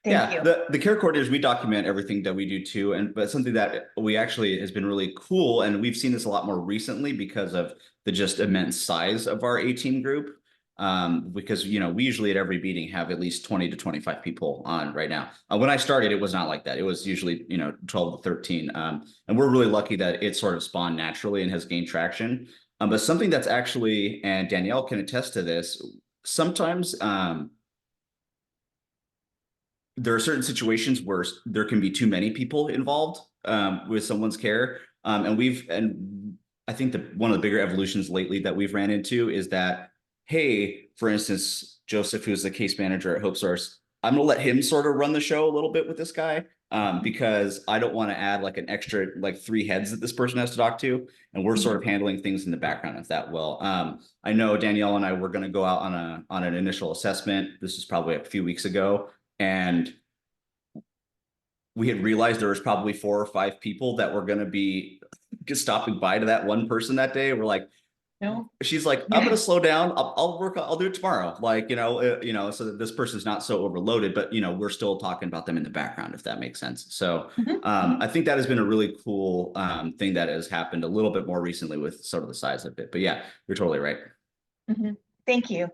Thank you. The care coordinators, we document everything that we do too. But something that we actually has been really cool, and we've seen this a lot more recently because of the just immense size of our A-team group. because we usually at every meeting have at least 20 to 25 people on right now. When I started, it was not like that. It was usually 12 to 13, and we're really lucky that it sort of spawned naturally and has gained traction. But something that's actually, and Danielle can attest to this, sometimes there are certain situations where there can be too many people involved with someone's care. And I think that one of the bigger evolutions lately that we've ran into is that, hey, for instance, Joseph, who's the case manager at Hope Source, I'm going to let him sort of run the show a little bit with this guy because I don't want to add like an extra like 3 heads that this person has to talk to. And we're sort of handling things in the background if that will. I know Danielle and I were going to go out on an initial assessment. This is probably a few weeks ago. And we had realized there was probably 4 or 5 people that were going to be just stopping by to that one person that day. We're like, No. she's like, I'm going to slow down. I'll do it tomorrow. Like, so that this person's not so overloaded, but we're still talking about them in the background, if that makes sense. So I think that has been a really cool thing that has happened a little bit more recently with sort of the size of it. But yeah, you're totally right. Thank you.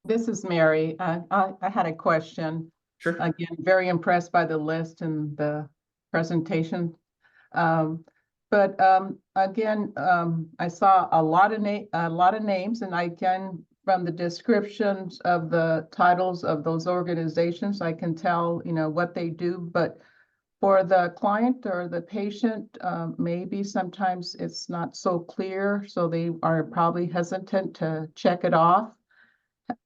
This is Mary. I had a question. Sure. Again, very impressed by the list and the presentation. But again, I saw a lot of names, and I can, from the descriptions of the titles of those organizations, I can tell what they do. But for the client or the patient, maybe sometimes it's not so clear, so they are probably hesitant to check it off.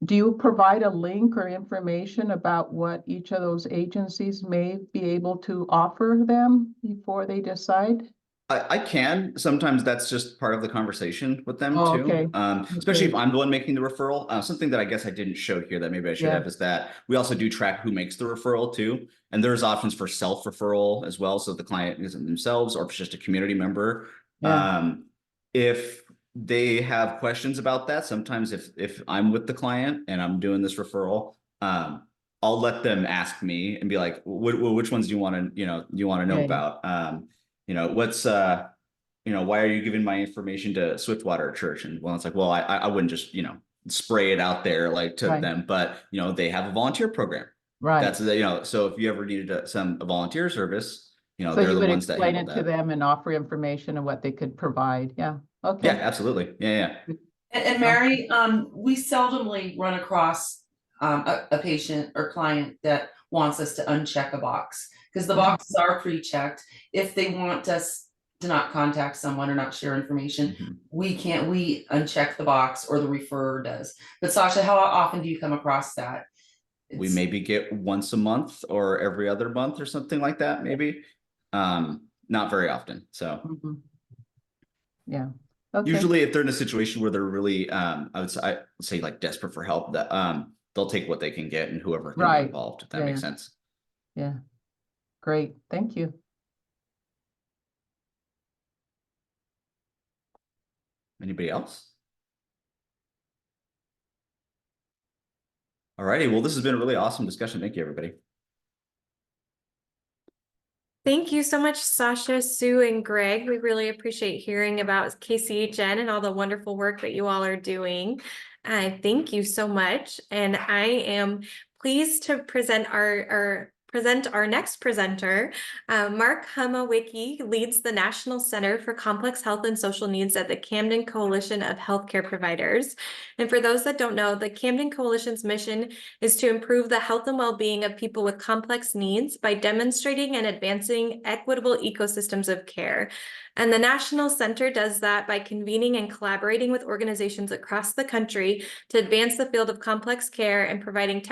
Do you provide a link or information about what each of those agencies may be able to offer them before they decide? I can. Sometimes that's just part of the conversation with them Oh, too. okay. Especially if I'm the one making the referral. Something that I guess I didn't show here that maybe I should have is that we also do track who makes the referral too. And there's options for self-referral as well. So the client isn't themselves or if it's just a community member. If they have questions about that, sometimes if I'm with the client and I'm doing this referral, I'll let them ask me and be like, which ones do you want to know about? What's why are you giving my information to Swiftwater Church? And well, it's like, well, I wouldn't just spray it out there like to them, but they have a volunteer program. That's so if you ever needed a volunteer service, so they're you the would ones that explain handle it to that. them and offer information on what they could provide. Yeah. Okay. Yeah, absolutely. Yeah. And Mary, we seldomly run across a patient or client that wants us to uncheck a box because the boxes are pre-checked. If they want us to not contact someone or not share information, we uncheck the box or the referrer does. But Sasha, how often do you come across that? We maybe get once a month or every other month or something like that, maybe. Not very often. So yeah. Okay. Usually if they're in a situation where they're really I would say like desperate for help, that they'll take what they can get and whoever can be involved, if that makes sense. Yeah. Great. Thank you. Anybody else? All righty. Well, this has been a really awesome discussion. Thank you, everybody. Thank you so much, Sasha, Sue, and Greg. We really appreciate hearing about KCHN and all the wonderful work that you all are doing. Thank you so much. And I am pleased to present our next presenter. Mark Humawicki leads the National Center for Complex Health and Social Needs at the Camden Coalition of Healthcare Providers. And for those that don't know, the Camden Coalition's mission is to improve the health and well-being of people with complex needs by demonstrating and advancing equitable ecosystems of care. And the National Center does that by convening and collaborating with organizations across the country to advance the field of complex care and providing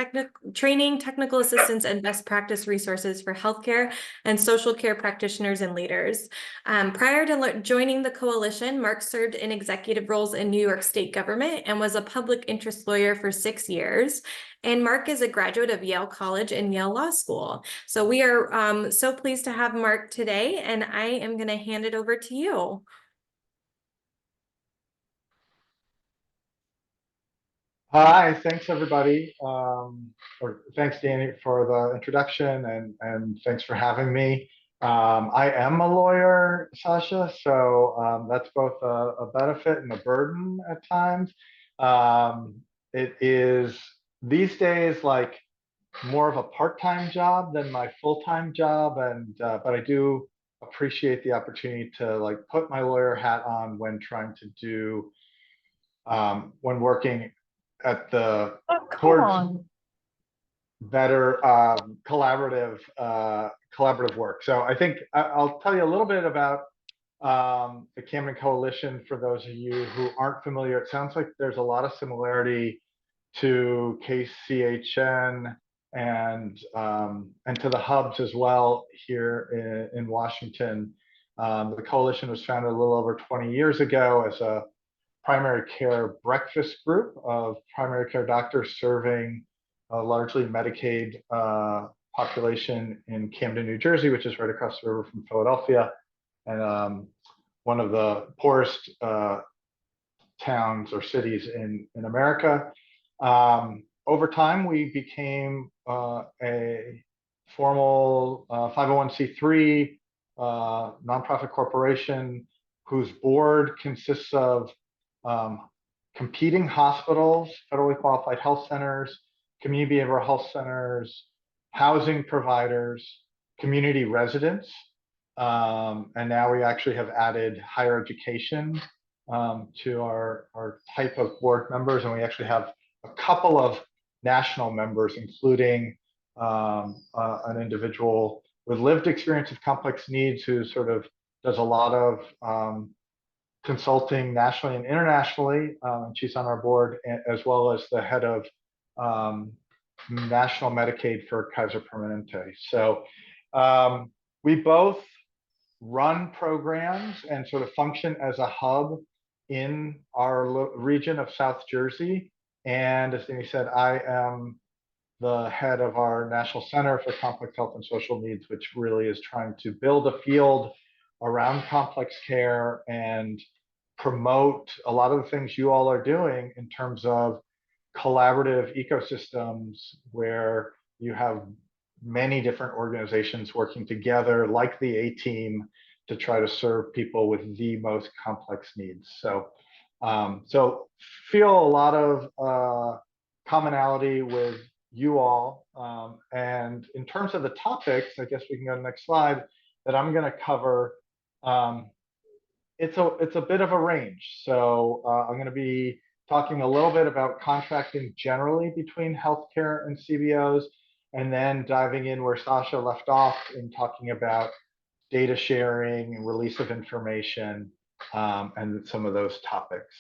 training, technical assistance, and best practice resources for healthcare and social care practitioners and leaders. Prior to joining the coalition, Mark served in executive roles in New York State government and was a public interest lawyer for 6 years. And Mark is a graduate of Yale College and Yale Law School. So we are so pleased to have Mark today, and I am going to hand it over to you. Hi, thanks everybody. Or thanks Danny for the introduction and thanks for having me. I am a lawyer, Sasha, so that's both a benefit and a burden at times. It is these days like more of a part-time job than my full-time job, and but I do appreciate the opportunity to like put my lawyer hat on when trying to do when working at the Oh, come towards on. better collaborative work. So I think I'll tell you a little bit about the Camden Coalition for those of you who aren't familiar. It sounds like there's a lot of similarity to KCHN and to the hubs as well here in Washington. The coalition was founded a little over 20 years ago as a primary care breakfast group of primary care doctors serving a largely Medicaid population in Camden, New Jersey, which is right across the river from Philadelphia, and one of the poorest towns or cities in America. Over time, we became a formal 501c3 nonprofit corporation whose board consists of competing hospitals, federally qualified health centers, community behavioral health centers, housing providers, community residents, and now we actually have added higher education to our type of board members, and we actually have a couple of national members, including an individual with lived experience of complex needs who sort of does a lot of consulting nationally and internationally. And she's on our board, as well as the head of national Medicaid for Kaiser Permanente. So we both run programs and sort of function as a hub in our region of South Jersey. And as Amy said, I am the head of our National Center for Complex Health and Social Needs, which really is trying to build a field around complex care and promote a lot of the things you all are doing in terms of collaborative ecosystems where you have many different organizations working together, like the A-Team, to try to serve people with the most complex needs. So, so feel a lot of commonality with you all. And in terms of the topics, I guess we can go to the next slide, that I'm going to cover. It's a bit of a range. So I'm going to be talking a little bit about contracting generally between healthcare and CBOs, and then diving in where Sasha left off in talking about data sharing and release of information and some of those topics.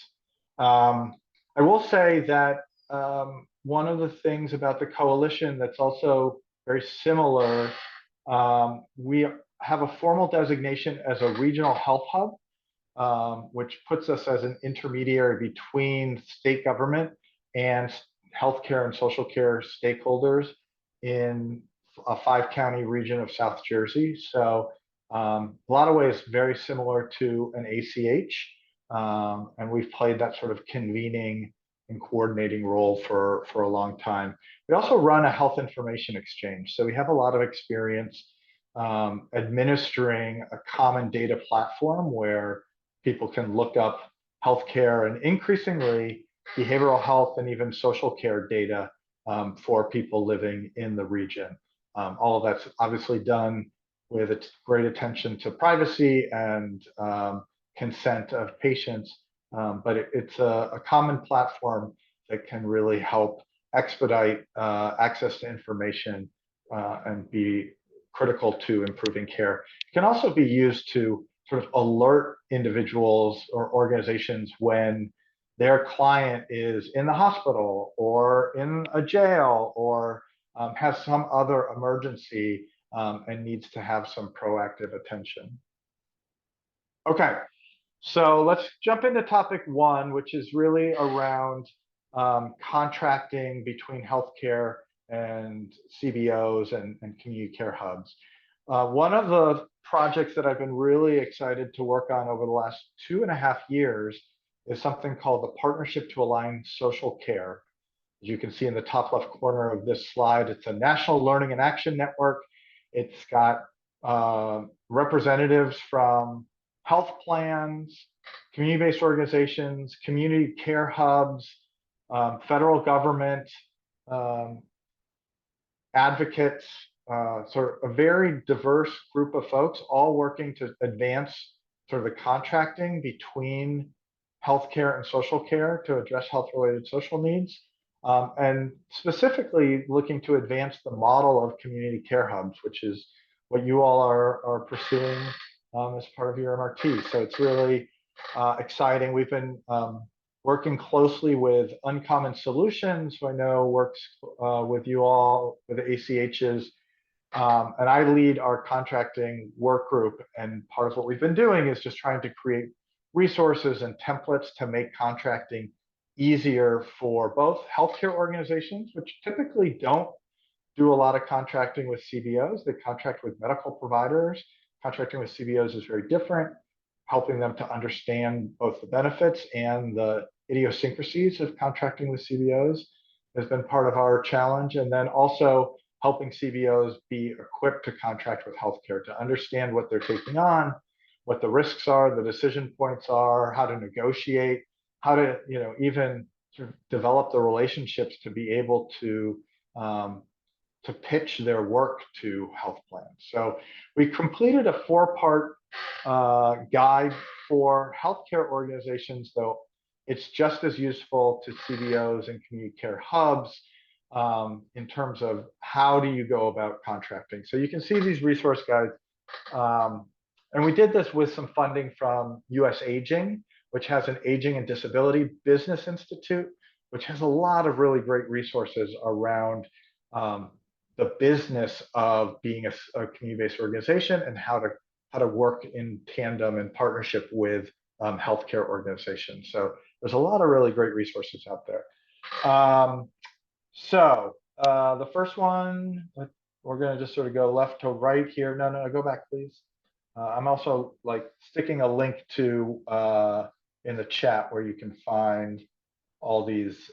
I will say that one of the things about the coalition that's also very similar, we have a formal designation as a regional health hub, which puts us as an intermediary between state government and healthcare and social care stakeholders in a 5-county region of South Jersey. So a lot of ways very similar to an ACH. And we've played that sort of convening and coordinating role for a long time. We also run a health information exchange. So we have a lot of experience administering a common data platform where people can look up healthcare and increasingly behavioral health and even social care data for people living in the region. All of that's obviously done with great attention to privacy and consent of patients, but it's a common platform that can really help expedite access to information and be critical to improving care. It can also be used to sort of alert individuals or organizations when their client is in the hospital or in a jail or has some other emergency and needs to have some proactive attention. Okay, so let's jump into topic one, which is really around contracting between healthcare and CBOs and community care hubs. One of the projects that I've been really excited to work on over the last 2.5 years is something called the Partnership to Align Social Care. As you can see in the top left corner of this slide, it's a national learning and action network. It's got representatives from health plans, community-based organizations, community care hubs, federal government, um, advocates, sort of a very diverse group of folks, all working to advance sort of the contracting between healthcare and social care to address health-related social needs, and specifically looking to advance the model of community care hubs, which is what you all are pursuing as part of your MRT. So it's really exciting. We've been working closely with Uncommon Solutions, who I know works with you all, with the ACHs, and I lead our contracting work group. And part of what we've been doing is just trying to create resources and templates to make contracting easier for both healthcare organizations, which typically don't do a lot of contracting with CBOs. They contract with medical providers. Contracting with CBOs is very different, helping them to understand both the benefits and the idiosyncrasies of contracting with CBOs has been part of our challenge. And then also helping CBOs be equipped to contract with healthcare, to understand what they're taking on, what the risks are, the decision points are, how to negotiate, how to, even sort of develop the relationships to be able to pitch their work to health plans. So we completed a 4-part guide for healthcare organizations, though it's just as useful to CBOs and community care hubs in terms of how do you go about contracting. So you can see these resource guides. And we did this with some funding from US Aging, which has an Aging and Disability Business Institute, which has a lot of really great resources around the business of being a community-based organization and how to work in tandem and partnership with healthcare organizations. So there's a lot of really great resources out there. So the first one, we're going to just sort of go left to right here. No, go back, please. I'm also sticking a link to in the chat where you can find all these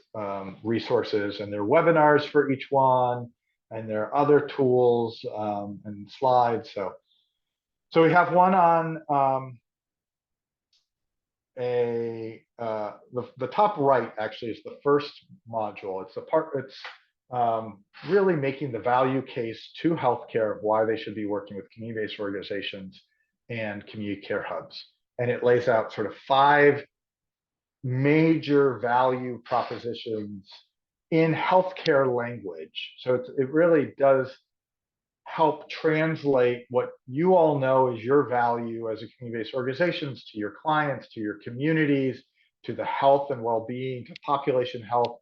resources and their webinars for each one, and there are other tools and slides. So we have one on the top right actually is the first module. It's the part that's really making the value case to healthcare of why they should be working with community-based organizations and community care hubs. And it lays out sort of 5 major value propositions in healthcare language. So it really does help translate what you all know is your value as a community-based organizations to your clients, to your communities, to the health and well-being, to population health,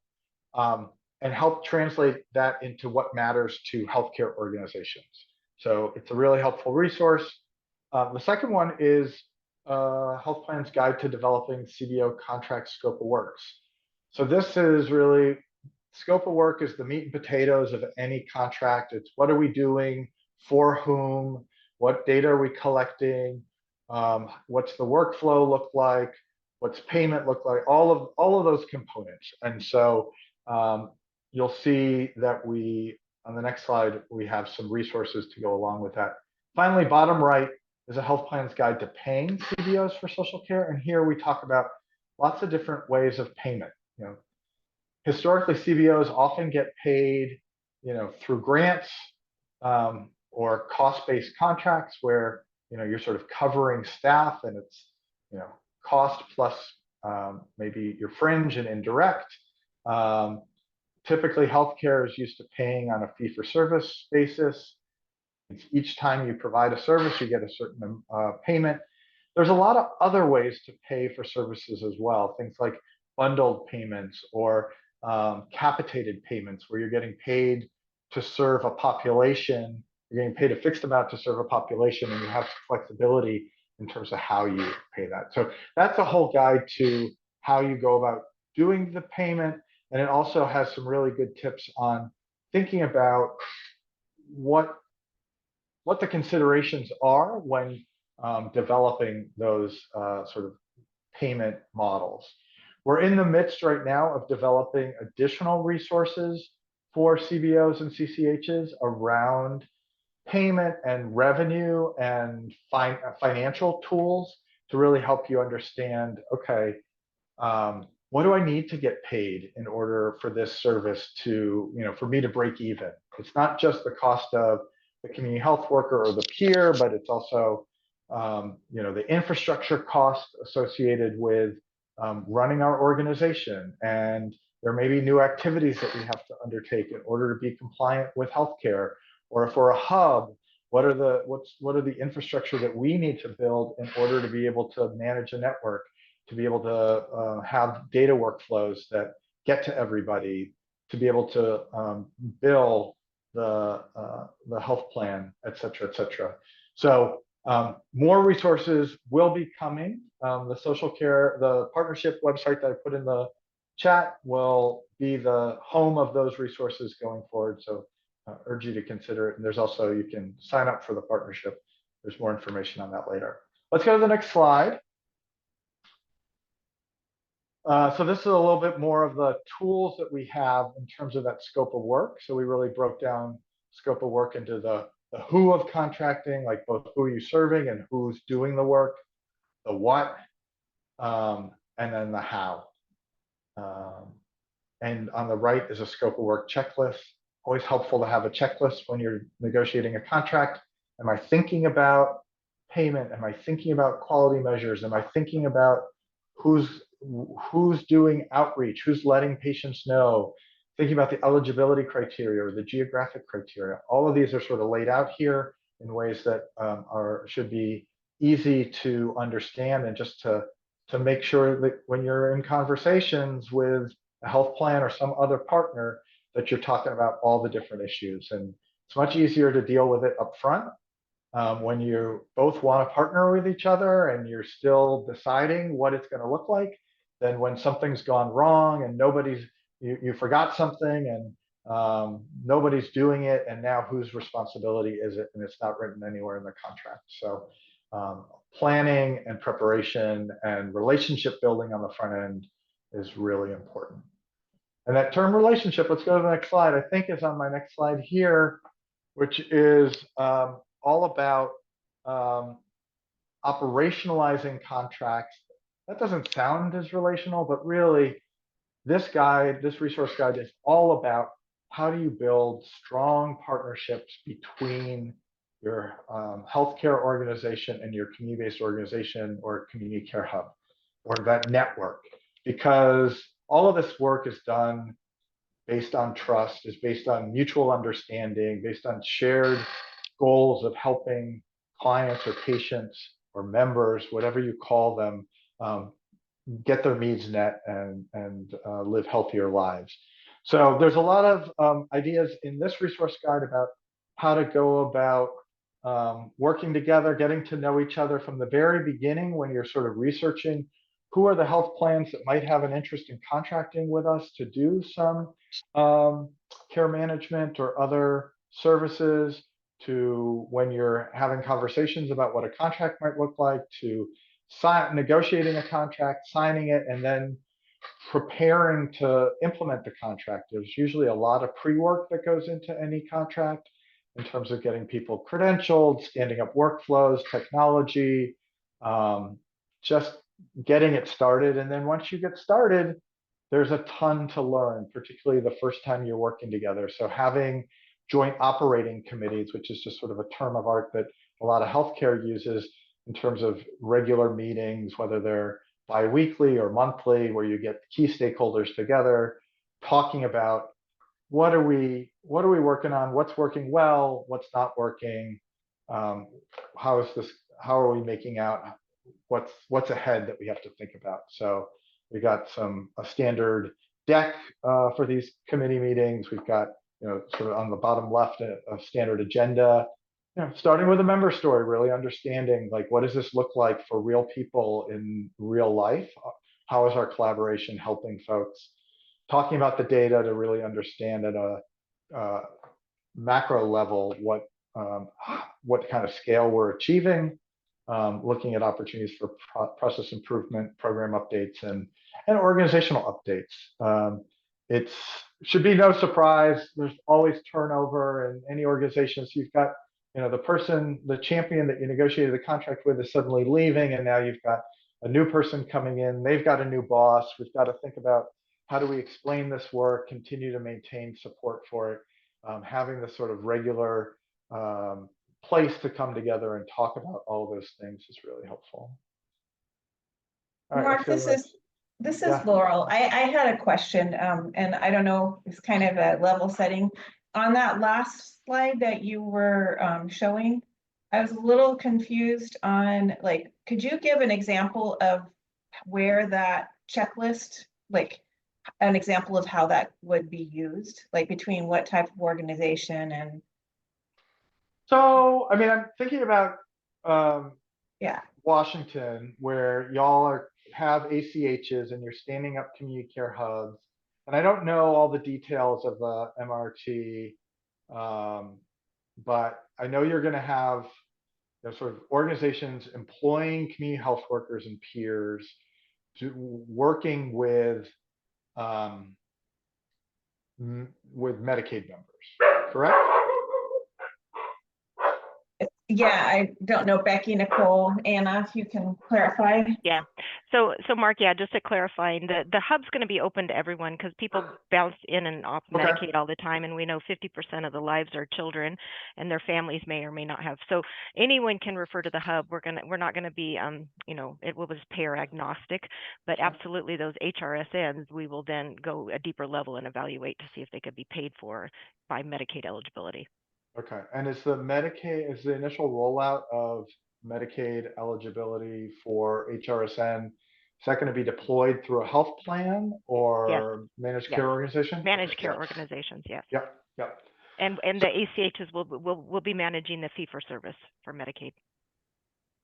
and help translate that into what matters to healthcare organizations. So it's a really helpful resource. The second one is Health Plan's Guide to Developing CBO Contract Scope of Works. So this is really, scope of work is the meat and potatoes of any contract. It's what are we doing, for whom, what data are we collecting, what's the workflow look like, what's payment look like, all of those components. And so you'll see that on the next slide, we have some resources to go along with that. Finally, bottom right is a Health Plan's Guide to Paying CBOs for Social Care. And here we talk about lots of different ways of payment. Historically, CBOs often get paid, through grants or cost-based contracts where, you're sort of covering staff and it's, cost plus maybe your fringe and indirect. Typically, healthcare is used to paying on a fee-for-service basis. Each time you provide a service, you get a certain payment. There's a lot of other ways to pay for services as well, things like bundled payments or capitated payments, where you're getting paid to serve a population. You're getting paid a fixed amount to serve a population, and you have flexibility in terms of how you pay that. So that's a whole guide to how you go about doing the payment. And it also has some really good tips on thinking about what the considerations are when developing those sort of payment models. We're in the midst right now of developing additional resources for CBOs and CCHs around payment and revenue and financial tools to really help you understand, okay, what do I need to get paid in order for this service to, for me to break even? It's not just the cost of the community health worker or the peer, but it's also, the infrastructure cost associated with running our organization. And there may be new activities that we have to undertake in order to be compliant with healthcare. Or if we're a hub, what are the infrastructure that we need to build in order to be able to manage a network, to be able to have data workflows that get to everybody, to be able to bill the health plan, et cetera, et cetera. So more resources will be coming. The social care, the partnership website that I put in the chat will be the home of those resources going forward. So urge you to consider it. And there's also, you can sign up for the partnership. There's more information on that later. Let's go to the next slide. So this is a little bit more of the tools that we have in terms of that scope of work. So we really broke down scope of work into the who of contracting, like both who are you serving and who's doing the work, the what, and then the how. And on the right is a scope of work checklist. Always helpful to have a checklist when you're negotiating a contract. Am I thinking about payment? Am I thinking about quality measures? Am I thinking about who's doing outreach? Who's letting patients know? Thinking about the eligibility criteria or the geographic criteria. All of these are sort of laid out here in ways that should be easy to understand, and just to make sure that when you're in conversations with a health plan or some other partner, that you're talking about all the different issues. And it's much easier to deal with it up front when you both want to partner with each other and you're still deciding what it's going to look like, than when something's gone wrong and you forgot something and nobody's doing it, and now whose responsibility is it, and it's not written anywhere in the contract. So planning and preparation and relationship building on the front end is really important. And that term relationship, let's go to the next slide, I think is on my next slide here, which is all about operationalizing contracts. That doesn't sound as relational, but really this resource guide is all about how do you build strong partnerships between your healthcare organization and your community-based organization or community care hub or that network, because all of this work is done based on trust, is based on mutual understanding, based on shared goals of helping clients or patients or members, whatever you call them, get their needs met and live healthier lives. So there's a lot of ideas in this resource guide about how to go about working together, getting to know each other from the very beginning when you're sort of researching who are the health plans that might have an interest in contracting with us to do some care management or other services, to when you're having conversations about what a contract might look like, to negotiating a contract, signing it, and then preparing to implement the contract. There's usually a lot of pre-work that goes into any contract in terms of getting people credentialed, standing up workflows, technology, just getting it started. And then once you get started, there's a ton to learn, particularly the first time you're working together. So having joint operating committees, which is just sort of a term of art that a lot of healthcare uses in terms of regular meetings, whether they're bi-weekly or monthly, where you get key stakeholders together, talking about what are we working on, what's working well, what's not working, how are we making out what's ahead that we have to think about. So we got a standard deck for these committee meetings. We've got, sort of on the bottom left, a standard agenda, starting with a member story, really understanding, like, what does this look like for real people in real life? How is our collaboration helping folks? Talking about the data to really understand at a macro level what kind of scale we're achieving, looking at opportunities for process improvement, program updates, and organizational updates. It should be no surprise, there's always turnover in any organization. So you've got, the champion that you negotiated the contract with is suddenly leaving, and now you've got a new person coming in, they've got a new boss. We've got to think about how do we explain this work, continue to maintain support for it, having this sort of regular place to come together and talk about all those things is really helpful. All right, Mark, this is yeah. Laurel. I had a question, and I don't know, it's kind of a level setting. On that last slide that you were showing, I was a little confused on, like, could you give an example of where that checklist, like an example of how that would be used, like between what type of organization and? So, I mean, I'm thinking about Yeah. Washington, where y'all have ACHs and you're standing up community care hubs. And I don't know all the details of the MRT, but I know you're going to have, you know, sort of organizations employing community health workers and peers working with Medicaid members, correct? Yeah, I don't know, Becky, Nicole, Anna, if you can clarify. Yeah. So Mark, yeah, just to clarify, the hub's going to be open to everyone because people bounce in and off Okay. Medicaid all the time, and we know 50% of the lives are children, and their families may or may not have. So anyone can refer to the hub. We're not going to be it was payer agnostic, but absolutely those HRSNs, we will then go a deeper level and evaluate to see if they could be paid for by Medicaid eligibility. Okay, and is the initial rollout of Medicaid eligibility for HRSN, is that going to be deployed through a health plan or managed care organization? Managed care organizations, yes. Yep. And the ACHs will be managing the fee for service for Medicaid.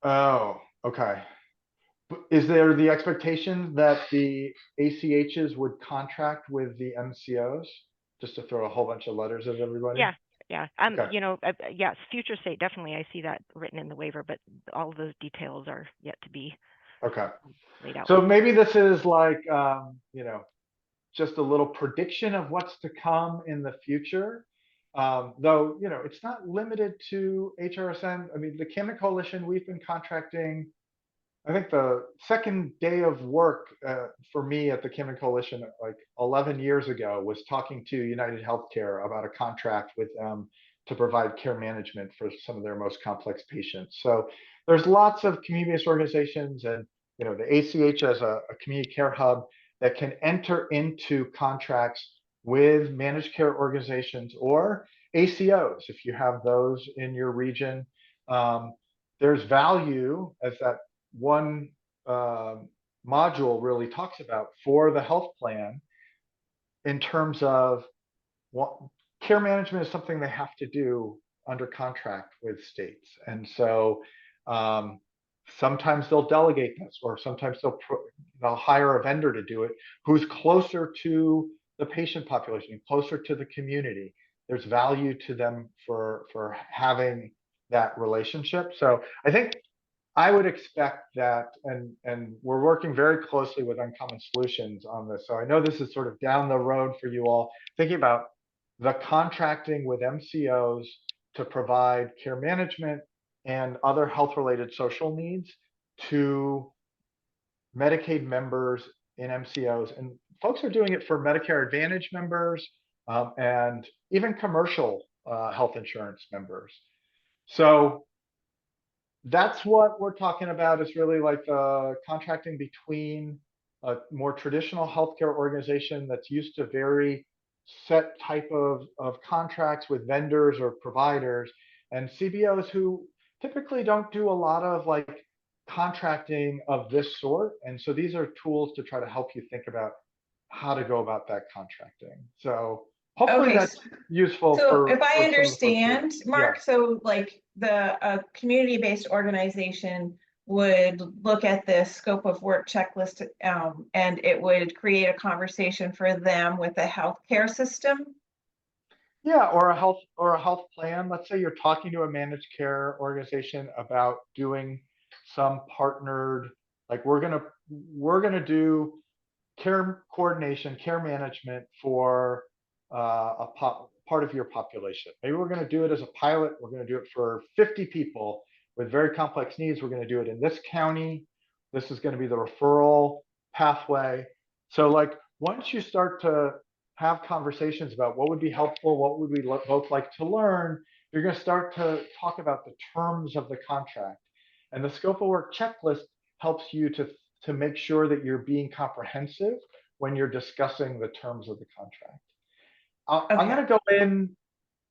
Oh, okay. Is there the expectation that the ACHs would contract with the MCOs, just to throw a whole bunch of letters at everybody? Yeah. Okay. Yes, future state, definitely. I see that written in the waiver, but all of those details are yet to be laid out. So maybe this is like, just a little prediction of what's to come in the future. Though, it's not limited to HRSN. I mean, the Cammon Coalition, we've been contracting. I think the second day of work for me at the Cammon Coalition, like 11 years ago, was talking to United Healthcare about a contract with them to provide care management for some of their most complex patients. So there's lots of community-based organizations, and the ACH as a community care hub that can enter into contracts with managed care organizations or ACOs if you have those in your region. There's value, as that one module really talks about, for the health plan, in terms of what care management is something they have to do under contract with states. And so sometimes they'll delegate this, or sometimes they'll hire a vendor to do it who's closer to the patient population, closer to the community. There's value to them for having that relationship. So I think I would expect that, and we're working very closely with Uncommon Solutions on this. So I know this is sort of down the road for you all, thinking about the contracting with MCOs to provide care management and other health-related social needs to Medicaid members in MCOs. And folks are doing it for Medicare Advantage members and even commercial health insurance members. So that's what we're talking about, is really like contracting between a more traditional healthcare organization that's used to very set type of contracts with vendors or providers, and CBOs who typically don't do a lot of like contracting of this sort. And so these are tools to try to help you think about how to go about that contracting. So hopefully that's useful. So if I understand, Mark, Yeah. so like the community-based organization would look at this scope of work checklist, and it would create a conversation for them with the healthcare system. Yeah, or a health plan. Let's say you're talking to a managed care organization about doing some partnered, like we're gonna do care coordination, care management for a part of your population. Maybe we're going to do it as a pilot. We're going to do it for 50 people with very complex needs. We're going to do it in this county. This is going to be the referral pathway. So like once you start to have conversations about what would be helpful, what would we both like to learn, you're going to start to talk about the terms of the contract. And the scope of work checklist helps you to make sure that you're being comprehensive when you're discussing the terms of the contract. I'm going to go in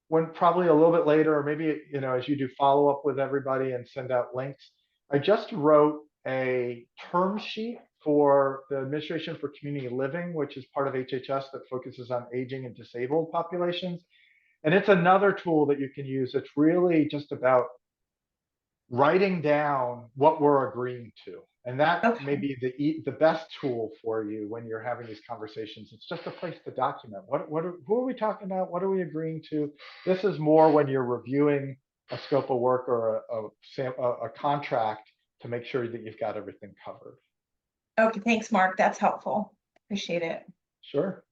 when probably a little bit later, or maybe, as you do follow up with everybody and send out links. I just wrote a term sheet for the Administration for Community Living, which is part of HHS that focuses on aging and disabled populations. And it's another tool that you can use. It's really just about writing down what we're agreeing to. And that may be the best tool for you when you're having these conversations. It's just a place to document. Who are we talking about? What are we agreeing to? This is more when you're reviewing a scope of work or a contract to make sure that you've got everything covered. Okay, thanks, Mark. That's helpful. Appreciate it. Sure.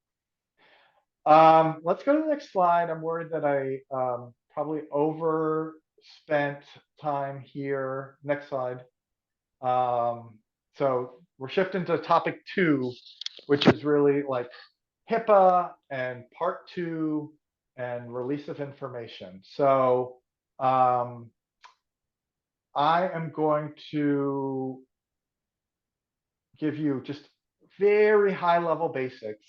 Let's go to the next slide. I'm worried that I probably overspent time here. Next slide. So we're shifting to topic 2, which is really like HIPAA and part 2 and release of information. So I am going to give you just very high level basics.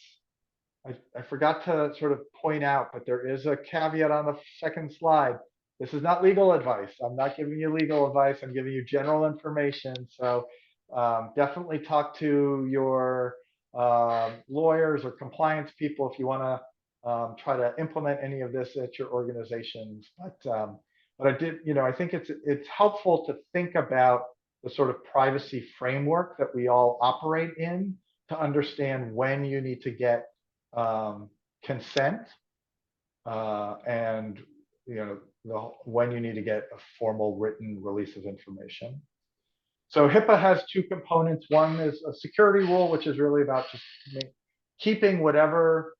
I forgot to sort of point out, but there is a caveat on the second slide. This is not legal advice. I'm not giving you legal advice. I'm giving you general information. So definitely talk to your lawyers or compliance people if you want to try to implement any of this at your organizations. But I did, I think it's helpful to think about the sort of privacy framework that we all operate in to understand when you need to get consent and when you need to get a formal written release of information. So HIPAA has 2 components. One is a security rule, which is really about just keeping whatever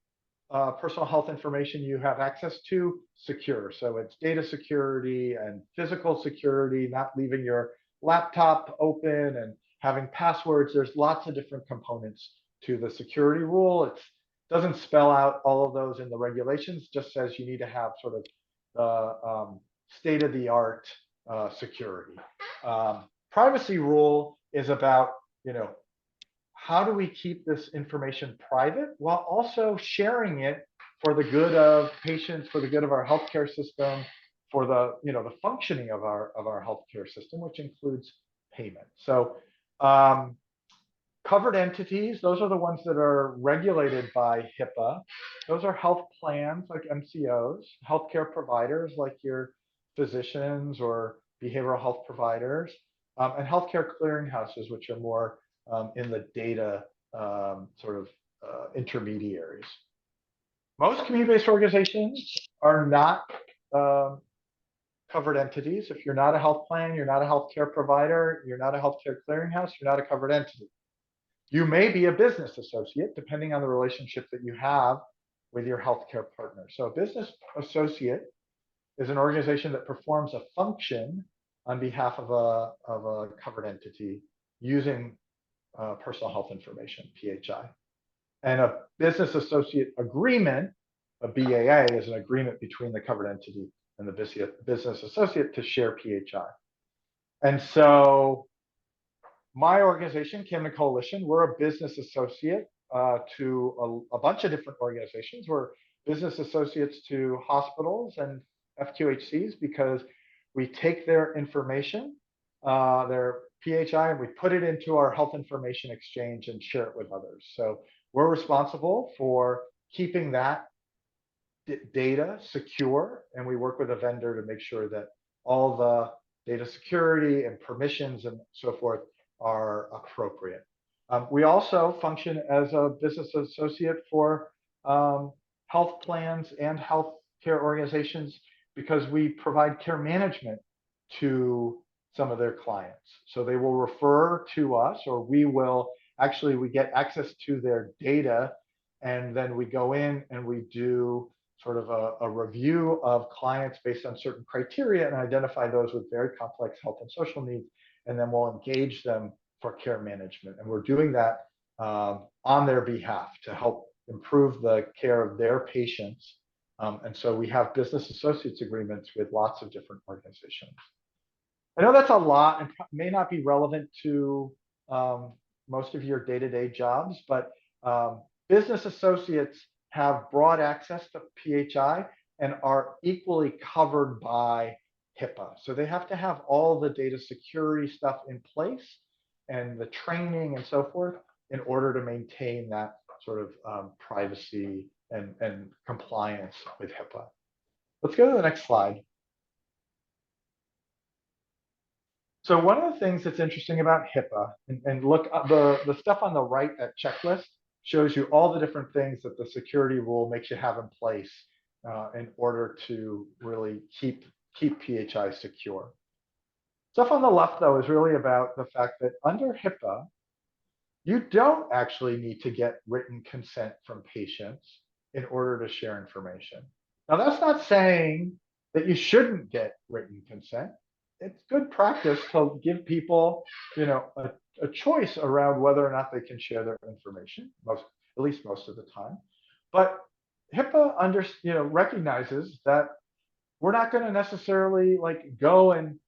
personal health information you have access to secure. So it's data security and physical security, not leaving your laptop open and having passwords. There's lots of different components to the security rule. It doesn't spell out all of those in the regulations, just says you need to have sort of the state-of-the-art security. Privacy rule is about, how do we keep this information private while also sharing it for the good of patients, for the good of our healthcare system, for the, the functioning of our healthcare system, which includes payment. So covered entities, those are the ones that are regulated by HIPAA. Those are health plans like MCOs, healthcare providers like your physicians or behavioral health providers, and healthcare clearinghouses, which are more in the data intermediaries. Most community-based organizations are not covered entities. If you're not a health plan, you're not a healthcare provider, you're not a healthcare clearinghouse, you're not a covered entity. You may be a business associate, depending on the relationship that you have with your healthcare partner. So a business associate is an organization that performs a function on behalf of a covered entity using personal health information, PHI. And a business associate agreement, a BAA, is an agreement between the covered entity and the business associate to share PHI. And so my organization, Camden Coalition, we're a business associate to a bunch of different organizations. We're business associates to hospitals and FQHCs because we take their information, their PHI, and we put it into our health information exchange and share it with others. So we're responsible for keeping that data secure, and we work with a vendor to make sure that all the data security and permissions and so forth are appropriate. We also function as a business associate for health plans and healthcare organizations because we provide care management to some of their clients. So they will refer to us, or we get access to their data, and then we go in and we do sort of a review of clients based on certain criteria and identify those with very complex health and social needs, and then we'll engage them for care management. And we're doing that on their behalf to help improve the care of their patients. And so we have business associates agreements with lots of different organizations. I know that's a lot and may not be relevant to most of your day-to-day jobs, but business associates have broad access to PHI and are equally covered by HIPAA. So they have to have all the data security stuff in place and the training and so forth in order to maintain that sort of privacy and compliance with HIPAA. Let's go to the next slide. So one of the things that's interesting about HIPAA, and look, the stuff on the right, that checklist, shows you all the different things that the security rule makes you have in place in order to really keep PHI secure. Stuff on the left, though, is really about the fact that under HIPAA, you don't actually need to get written consent from patients in order to share information. Now, that's not saying that you shouldn't get written consent. It's good practice to give people, a choice around whether or not they can share their information, at least most of the time. But HIPAA recognizes that we're not going to necessarily go and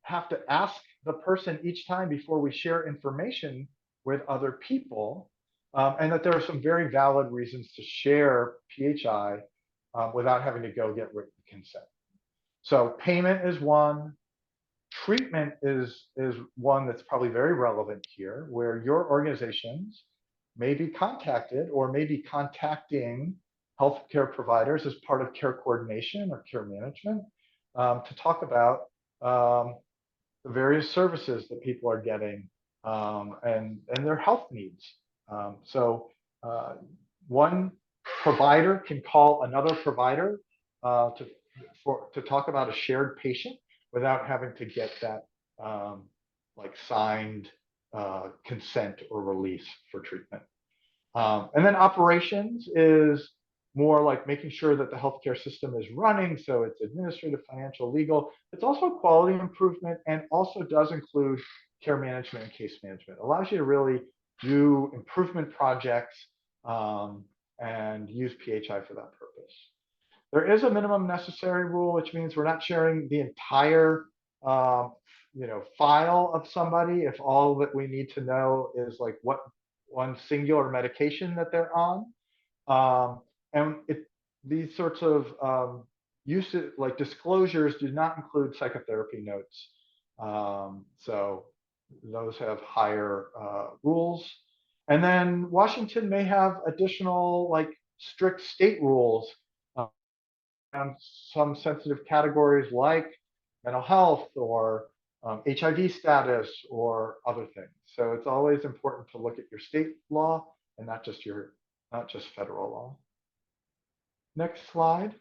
have to ask the person each time before we share information with other people, and that there are some very valid reasons to share PHI without having to go get written consent. So payment is one. Treatment is one that's probably very relevant here, where your organizations may be contacted or may be contacting healthcare providers as part of care coordination or care management to talk about the various services that people are getting and their health needs. So one provider can call another provider to talk about a shared patient without having to get that signed consent or release for treatment. And then operations is more like making sure that the healthcare system is running. So it's administrative, financial, legal. It's also quality improvement and also does include care management and case management. It allows you to really do improvement projects and use PHI for that purpose. There is a minimum necessary rule, which means we're not sharing the entire file of somebody if all that we need to know is what one singular medication that they're on. And these sorts of uses, disclosures, do not include psychotherapy notes. So those have higher rules. And then Washington may have additional strict state rules on some sensitive categories like mental health or HIV status or other things. So it's always important to look at your state law and not just federal law. Next slide.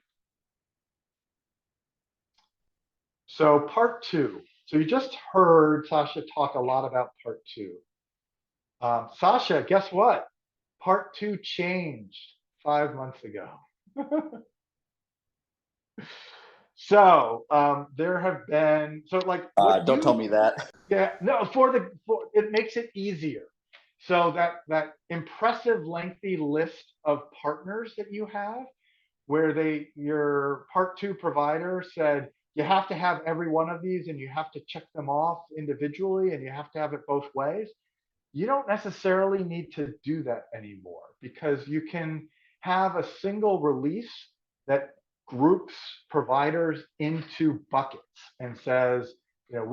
So part two. So you just heard Sasha talk a lot about part two. Sasha, guess what? Part two changed 5 months ago. So there have been, don't tell me that. Yeah, no, it makes it easier. So that impressive lengthy list of partners that you have, where your part two provider said you have to have every one of these and you have to check them off individually and you have to have it both ways. You don't necessarily need to do that anymore because you can have a single release that groups providers into buckets and says, you're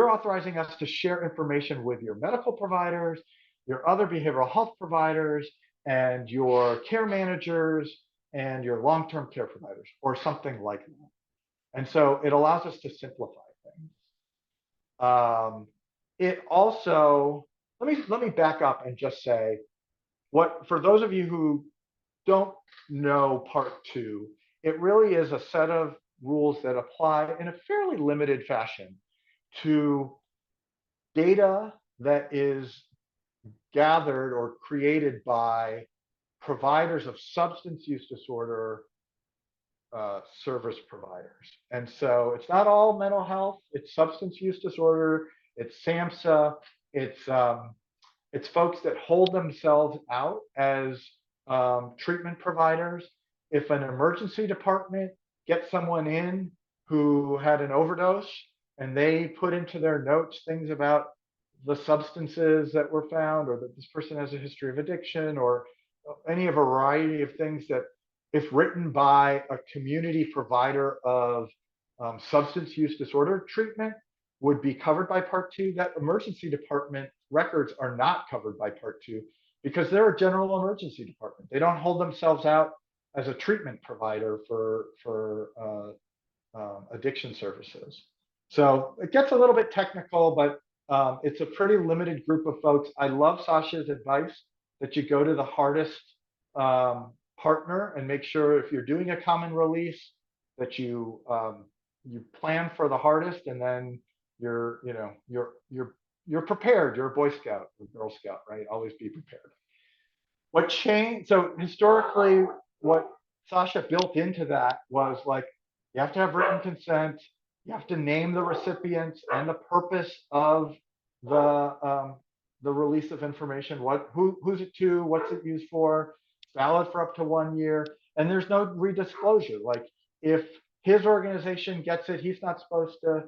authorizing us to share information with your medical providers, your other behavioral health providers, and your care managers and your long-term care providers, or something like that. And so it allows us to simplify things. It also, let me back up and just say, for those of you who don't know part two, it really is a set of rules that apply in a fairly limited fashion to data that is gathered or created by providers of substance use disorder service providers. And so it's not all mental health, it's substance use disorder, it's SAMHSA, it's folks that hold themselves out as treatment providers. If an emergency department gets someone in who had an overdose and they put into their notes things about the substances that were found, or that this person has a history of addiction, or any variety of things that, if written by a community provider of substance use disorder treatment, would be covered by Part 2. That emergency department records are not covered by Part 2 because they're a general emergency department. They don't hold themselves out as a treatment provider for addiction services. So it gets a little bit technical, but it's a pretty limited group of folks. I love Sasha's advice that you go to the hardest partner and make sure, if you're doing a common release, that you plan for the hardest, and then you're prepared. You're a Boy Scout or Girl Scout, right? Always be prepared. What changed? So historically, what Sasha built into that was like, you have to have written consent. You have to name the recipients and the purpose of the release of information. Who's it to? What's it used for? It's valid for up to 1 year, and there's no redisclosure. Like, if his organization gets it, he's not supposed to,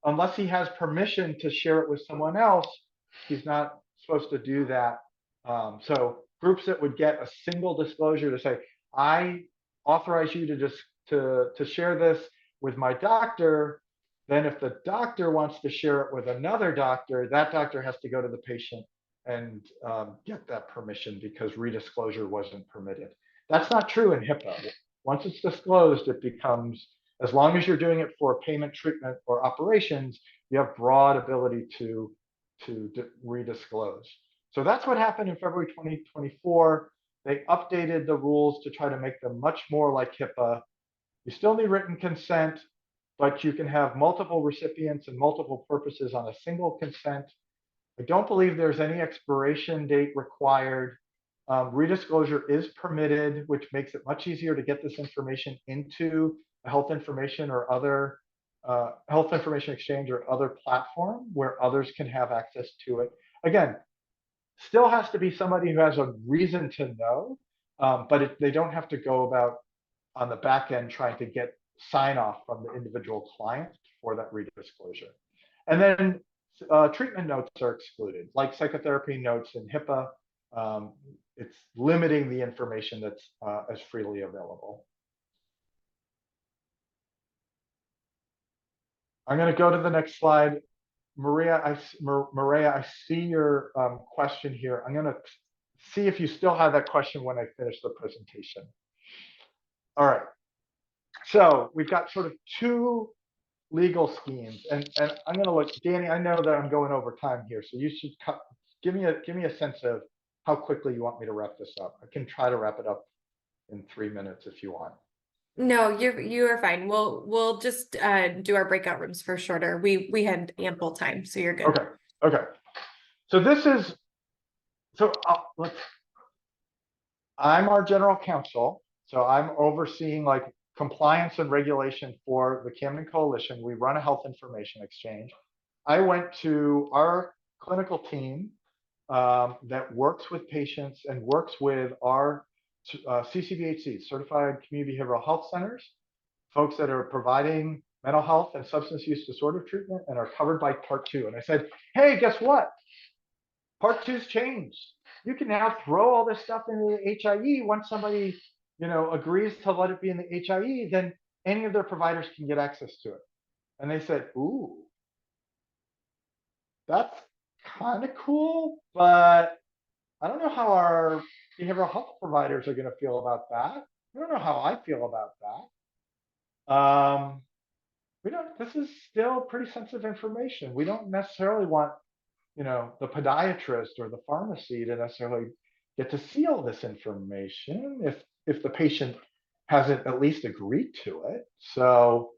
unless he has permission to share it with someone else, he's not supposed to do that. So groups that would get a single disclosure to say, I authorize you to share this with my doctor, then if the doctor wants to share it with another doctor, that doctor has to go to the patient and get that permission, because redisclosure wasn't permitted. That's not true in HIPAA. Once it's disclosed, it becomes, as long as you're doing it for payment, treatment, or operations, you have broad ability to redisclose. So that's what happened in February 2024. They updated the rules to try to make them much more like HIPAA. You still need written consent, but you can have multiple recipients and multiple purposes on a single consent. I don't believe there's any expiration date required. Redisclosure is permitted, which makes it much easier to get this information into a health information or other health information exchange or other platform where others can have access to it. Again, still has to be somebody who has a reason to know, but they don't have to go about on the back end trying to get sign off from the individual client for that redisclosure. And then treatment notes are excluded, like psychotherapy notes in HIPAA. It's limiting the information that's as freely available. I'm going to go to the next slide. Maria, I see your question here. I'm going to see if you still have that question when I finish the presentation. All right. So we've got sort of two legal schemes, and I'm going to look, Danny, I know that I'm going over time here, so you should give me a sense of how quickly you want me to wrap this up. I can try to wrap it up in 3 minutes if you want. No, you are fine. We'll just do our breakout rooms for shorter. We had ample time, so you're good. Okay. So this is, I'm our general counsel, so I'm overseeing like compliance and regulation for the Camden Coalition. We run a health information exchange. I went to our clinical team that works with patients and works with our CCBHCs, Certified Community Behavioral Health Centers, folks that are providing mental health and substance use disorder treatment and are covered by Part 2. And I said, hey, guess what? Part 2's changed. You can now throw all this stuff into the HIE. Once somebody, agrees to let it be in the HIE, then any of their providers can get access to it. And they said, ooh, that's kind of cool, but I don't know how our behavioral health providers are going to feel about that. I don't know how I feel about that. This is still pretty sensitive information. We don't necessarily want, the podiatrist or the pharmacy to necessarily get to see all this information if the patient hasn't at least agreed to it. So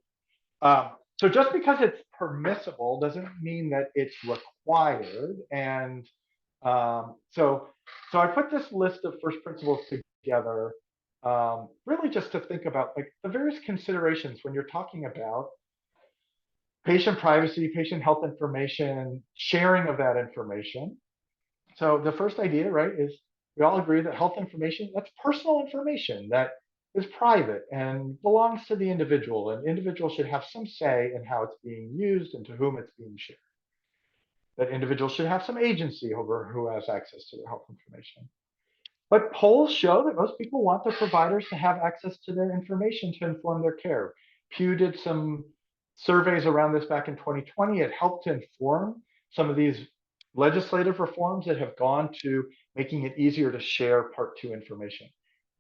just because it's permissible doesn't mean that it's required. And so I put this list of first principles together, really just to think about like the various considerations when you're talking about patient privacy, patient health information, sharing of that information. So the first idea, right, is we all agree that health information, that's personal information that is private and belongs to the individual, and individual should have some say in how it's being used and to whom it's being shared. That individuals should have some agency over who has access to their health information. But polls show that most people want their providers to have access to their information to inform their care. Pew did some surveys around this back in 2020. It helped to inform some of these legislative reforms that have gone to making it easier to share Part 2 information.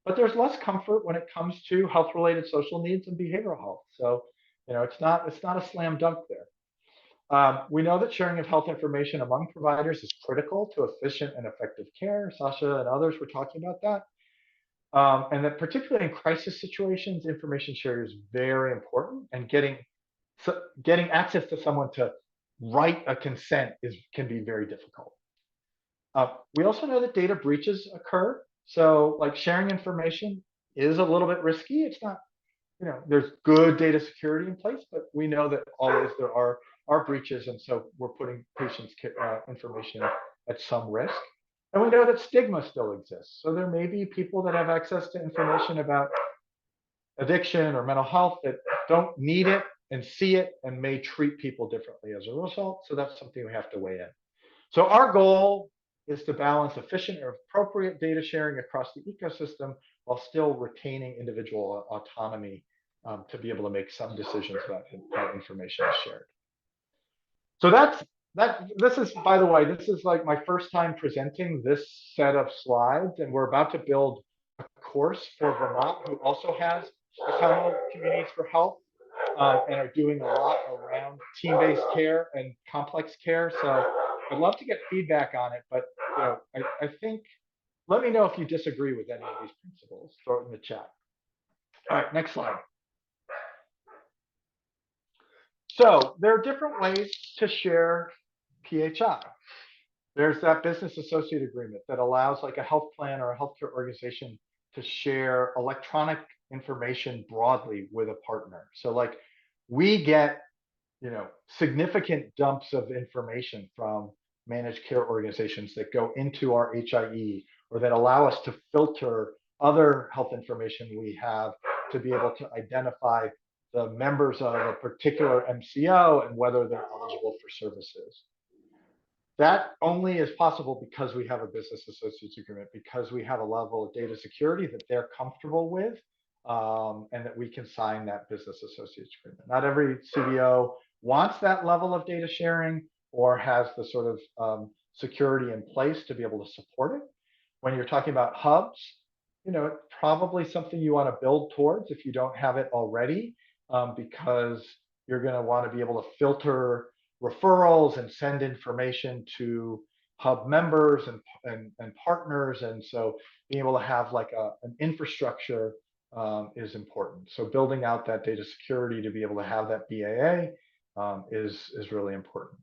But there's less comfort when it comes to health-related social needs and behavioral health. So, it's not a slam dunk there. We know that sharing of health information among providers is critical to efficient and effective care. Sasha and others were talking about that. And that particularly in crisis situations, information sharing is very important, and getting access to someone to write a consent can be very difficult. We also know that data breaches occur. So like sharing information is a little bit risky. It's not, there's good data security in place, but we know that always there are breaches, and so we're putting patients' information at some risk. And we know that stigma still exists. So there may be people that have access to information about addiction or mental health that don't need it and see it and may treat people differently as a result. So that's something we have to weigh in. So our goal is to balance efficient or appropriate data sharing across the ecosystem while still retaining individual autonomy to be able to make some decisions about how information is shared. So this is, by the way, this is like my first time presenting this set of slides, and we're about to build a course for Vermont, who also has accountable communities for health and are doing a lot around team-based care and complex care. So I'd love to get feedback on it, but I think, let me know if you disagree with any of these principles. Throw it in the chat. All right, next slide. So there are different ways to share PHI. There's that business associate agreement that allows like a health plan or a healthcare organization to share electronic information broadly with a partner. So like we get, significant dumps of information from managed care organizations that go into our HIE, or that allow us to filter other health information we have to be able to identify the members of a particular MCO and whether they're eligible for services. That only is possible because we have a business associates agreement, because we have a level of data security that they're comfortable with, and that we can sign that business associates agreement. Not every CBO wants that level of data sharing or has the sort of security in place to be able to support it. When you're talking about hubs, it's probably something you want to build towards if you don't have it already, because you're going to want to be able to filter referrals and send information to hub members and partners. And so being able to have like an infrastructure is important. So building out that data security to be able to have that BAA is really important.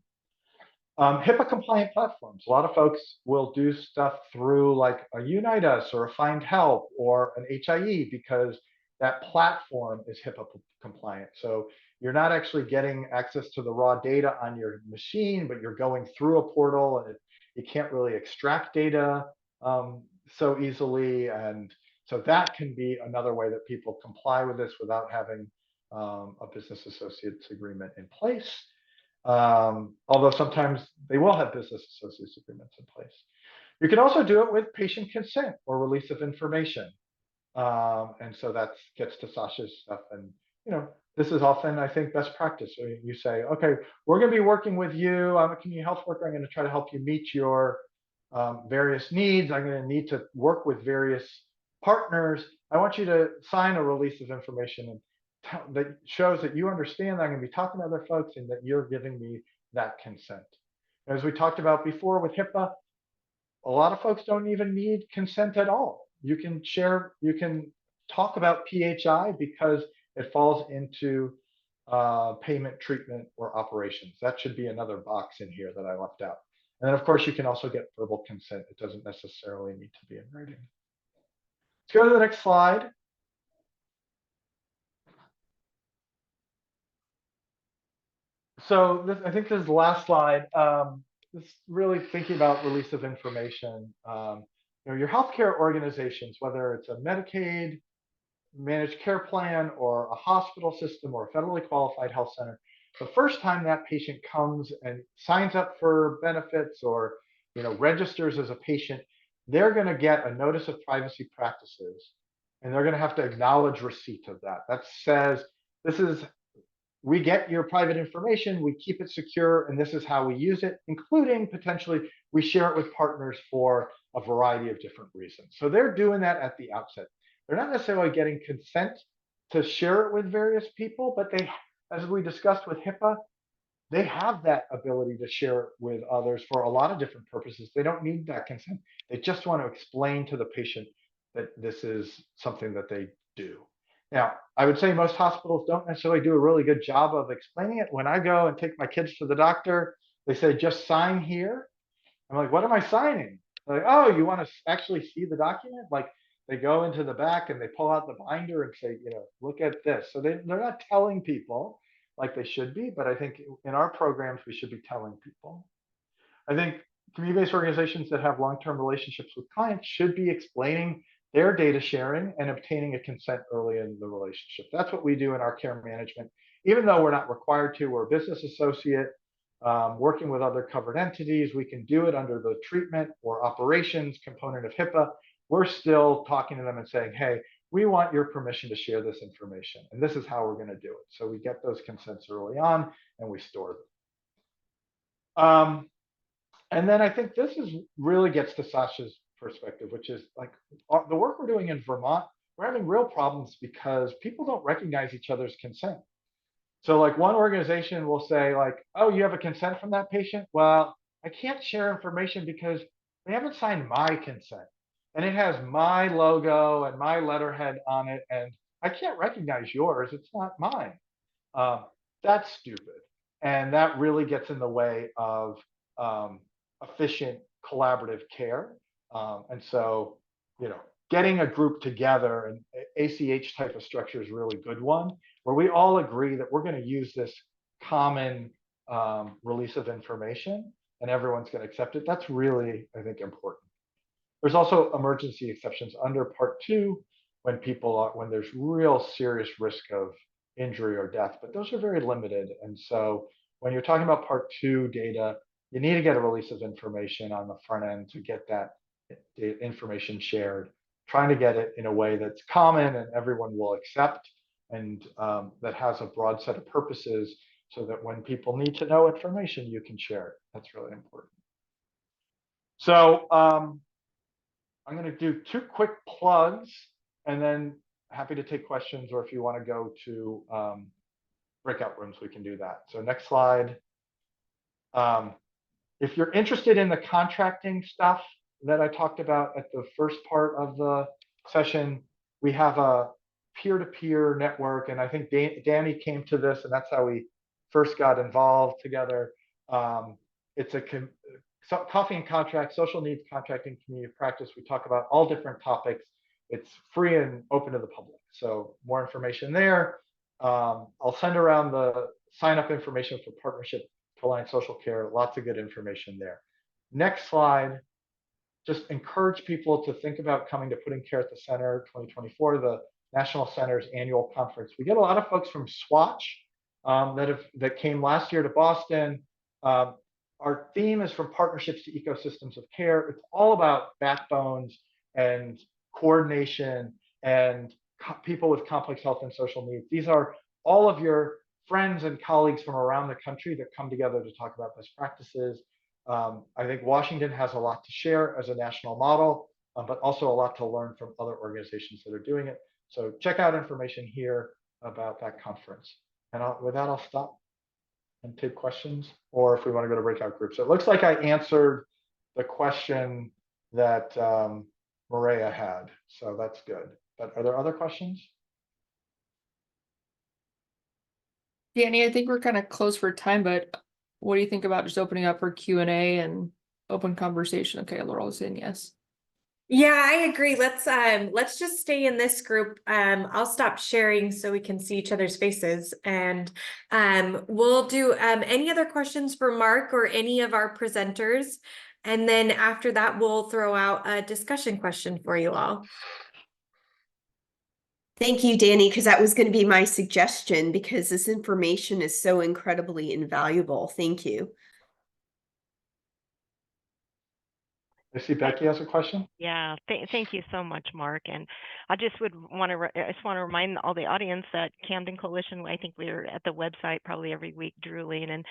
HIPAA compliant platforms. A lot of folks will do stuff through like a Unite Us or a Find Help or an HIE because that platform is HIPAA compliant. So you're not actually getting access to the raw data on your machine, but you're going through a portal, and you can't really extract data so easily. And so that can be another way that people comply with this without having a business associates agreement in place. Although sometimes they will have business associates agreements in place. You can also do it with patient consent or release of information. And so that gets to Sasha's stuff. And, this is often, I think, best practice. So you say, okay, we're going to be working with you. I'm a community health worker. I'm going to try to help you meet your various needs. I'm going to need to work with various partners. I want you to sign a release of information that shows that you understand that I'm going to be talking to other folks and that you're giving me that consent. As we talked about before with HIPAA, a lot of folks don't even need consent at all. You can share, you can talk about PHI because it falls into payment, treatment, or operations. That should be another box in here that I left out. And then of course you can also get verbal consent. It doesn't necessarily need to be in writing. Let's go to the next slide. So this, I think this is the last slide. This is really thinking about release of information. Your healthcare organizations, whether it's a Medicaid managed care plan or a hospital system or a federally qualified health center, the first time that patient comes and signs up for benefits or registers as a patient, they're going to get a notice of privacy practices, and they're going to have to acknowledge receipt of that. That says, we get your private information, we keep it secure, and this is how we use it, including potentially we share it with partners for a variety of different reasons. So they're doing that at the outset. They're not necessarily getting consent to share it with various people, but they, as we discussed with HIPAA, they have that ability to share it with others for a lot of different purposes. They don't need that consent. They just want to explain to the patient that this is something that they do. Now, I would say most hospitals don't necessarily do a really good job of explaining it. When I go and take my kids to the doctor, they say, just sign here. I'm like, what am I signing? They're like, oh, you want to actually see the document? Like, they go into the back and they pull out the binder and say, look at this. So they're not telling people like they should be, but I think in our programs, we should be telling people. I think community-based organizations that have long-term relationships with clients should be explaining their data sharing and obtaining a consent early in the relationship. That's what we do in our care management. Even though we're not required to, we're a business associate, working with other covered entities, we can do it under the treatment or operations component of HIPAA. We're still talking to them and saying, hey, we want your permission to share this information, and this is how we're going to do it. So we get those consents early on and we store them. And then I think this really gets to Sasha's perspective, which is like the work we're doing in Vermont, we're having real problems because people don't recognize each other's consent. So like one organization will say like, oh, you have a consent from that patient? Well, I can't share information because they haven't signed my consent. And it has my logo and my letterhead on it, and I can't recognize yours. It's not mine. That's stupid. And that really gets in the way of efficient collaborative care. And so, getting a group together, and ACH type of structure is a really good one, where we all agree that we're going to use this common release of information and everyone's going to accept it. That's really, I think, important. There's also emergency exceptions under Part 2 when there's real serious risk of injury or death, but those are very limited. And so when you're talking about Part 2 data, you need to get a release of information on the front end to get that information shared, trying to get it in a way that's common and everyone will accept, and that has a broad set of purposes so that when people need to know information, you can share it. That's really important. So I'm going to do 2 quick plugs and then happy to take questions, or if you want to go to breakout rooms, we can do that. So next slide. If you're interested in the contracting stuff that I talked about at the first part of the session, we have a peer-to-peer network, and I think Danny came to this, and that's how we first got involved together. It's a coffee and contract, social needs contracting community practice. We talk about all different topics. It's free and open to the public. So more information there. I'll send around the sign-up information for Partnership to Align Social Care. Lots of good information there. Next slide. Just encourage people to think about coming to Putting Care at the Center 2024, the National Center's annual conference. We get a lot of folks from Swatch that came last year to Boston. Our theme is from partnerships to ecosystems of care. It's all about backbones and coordination and people with complex health and social needs. These are all of your friends and colleagues from around the country that come together to talk about best practices. I think Washington has a lot to share as a national model, but also a lot to learn from other organizations that are doing it. So check out information here about that conference. And with that, I'll stop and take questions, or if we want to go to breakout groups. So it looks like I answered the question that Maria had, so that's good. But are there other questions? Danny, I think we're kind of close for time, but what do you think about just opening up for Q&A and open conversation? Okay, Laurel's saying yes. Yeah, I agree. Let's just stay in this group. I'll stop sharing so we can see each other's faces, and we'll do any other questions for Mark or any of our presenters, and then after that we'll throw out a discussion question for you all. Thank you, Danny, because that was going to be my suggestion, because this information is so incredibly invaluable. Thank you. I see Becky has a question. Yeah, thank you so much, Mark. And I just would want to I just want to remind all the audience that Camden Coalition, I think we're at the website probably every week drooling, and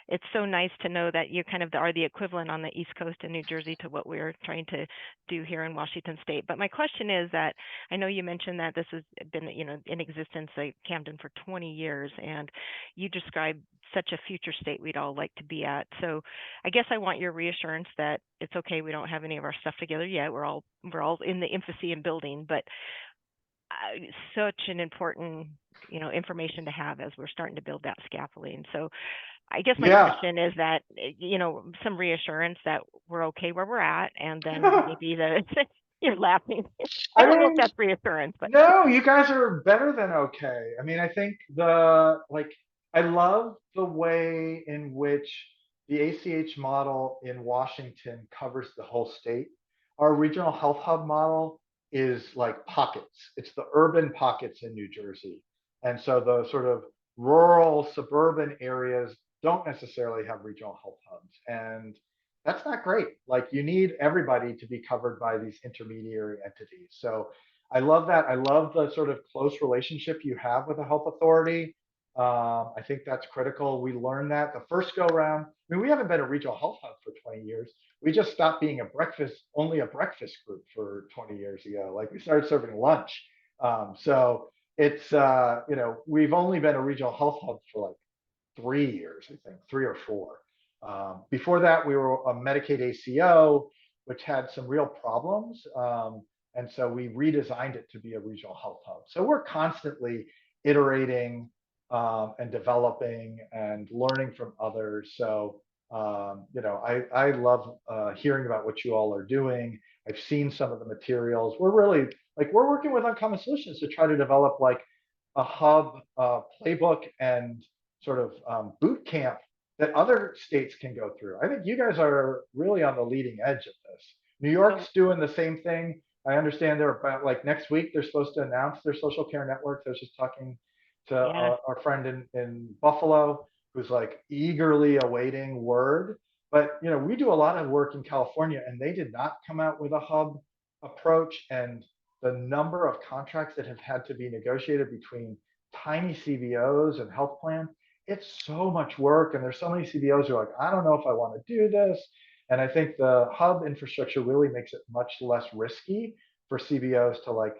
it's so nice to know that you kind of are the equivalent on the East Coast in New Jersey to what we're trying to do here in Washington State. But my question is that I know you mentioned that this has been, in existence at Camden for 20 years, and you described such a future state we'd all like to be at. So I guess I want your reassurance that it's okay. We don't have any of our stuff together yet. We're all in the infancy and building, but such an important, information to have as we're starting to build that scaffolding. So I guess my question is that, some reassurance that we're okay where we're at, and then maybe you're laughing. I don't know if that's reassurance, but no, you guys are better than okay. I mean, I think I love the way in which the ACH model in Washington covers the whole state. Our regional health hub model is like pockets. It's the urban pockets in New Jersey. And so the sort of rural suburban areas don't necessarily have regional health hubs. And that's not great. Like, you need everybody to be covered by these intermediary entities. So I love that. I love the sort of close relationship you have with the health authority. I think that's critical. We learned that the first go round. I mean, we haven't been a regional health hub for 20 years. We just stopped being only a breakfast group for 20 years ago. Like, we started serving lunch. So it's, we've only been a regional health hub for like 3 years, I think, 3 or 4. Before that, we were a Medicaid ACO, which had some real problems. And so we redesigned it to be a regional health hub. So we're constantly iterating and developing and learning from others. So, I love hearing about what you all are doing. I've seen some of the materials. We're really we're working with Uncommon Solutions to try to develop like a hub playbook and sort of boot camp that other states can go through. I think you guys are really on the leading edge of this. New York's doing the same thing. I understand they're about next week, they're supposed to announce their social care network. I was just talking to our friend in Buffalo, who's eagerly awaiting word. But we do a lot of work in California, and they did not come out with a hub approach. And the number of contracts that have had to be negotiated between tiny CBOs and health plans, it's so much work. And there's so many CBOs who are like, I don't know if I want to do this. And I think the hub infrastructure really makes it much less risky for CBOs to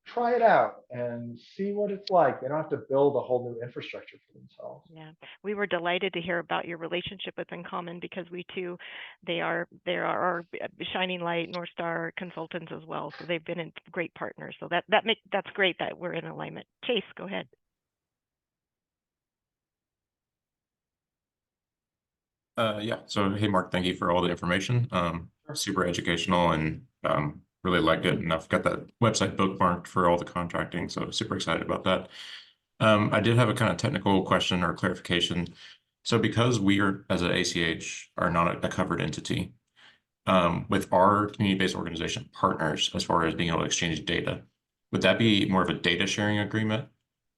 try it out and see what it's like. They don't have to build a whole new infrastructure for themselves. Yeah, we were delighted to hear about your relationship with Uncommon, because we too, they are our shining light, North Star consultants as well. So they've been great partners. So that's great that we're in alignment. Chase, go ahead. Yeah. So, hey, Mark, thank you for all the information. Super educational, and really liked it. And I've got that website bookmarked for all the contracting. So super excited about that. I did have a kind of technical question or clarification. So because we are, as an ACH, are not a covered entity, with our community-based organization partners, as far as being able to exchange data, would that be more of a data sharing agreement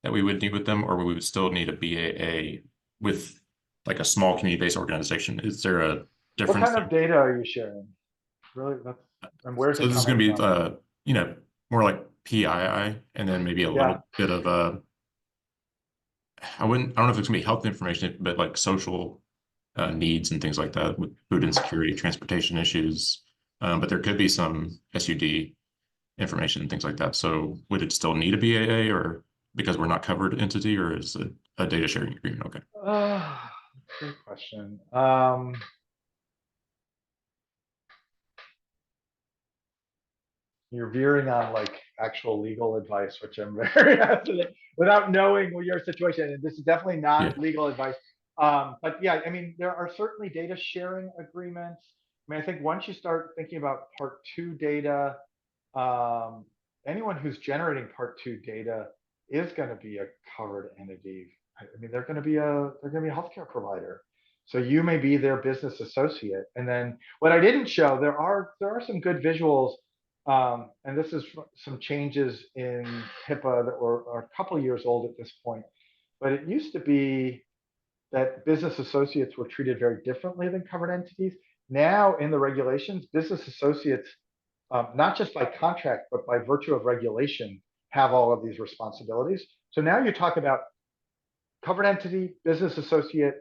that we would need with them, or we would still need a BAA with a small community-based organization? Is there a difference? What kind of data are you sharing? Really, and where's it coming from? So this is going to be, more like PII, and then maybe a little bit of I don't know if it's gonna be health information, but social needs and things like that, with food insecurity, transportation issues. But there could be some SUD information and things like that. So would it still need a BAA, or because we're not covered entity, or is it a data sharing agreement? Okay. Good question. You're veering on actual legal advice, which I'm very fascinated without knowing your situation. And this is definitely not legal advice. But yeah, I mean, there are certainly data sharing agreements. I mean, I think once you start thinking about part 2 data, anyone who's generating Part 2 data is going to be a covered entity. I mean, they're going to be a healthcare provider. So you may be their business associate. And then what I didn't show, there are some good visuals. And this is some changes in HIPAA that are a couple years old at this point. But it used to be that business associates were treated very differently than covered entities. Now in the regulations, business associates, not just by contract, but by virtue of regulation, have all of these responsibilities. So now you talk about covered entity, business associate,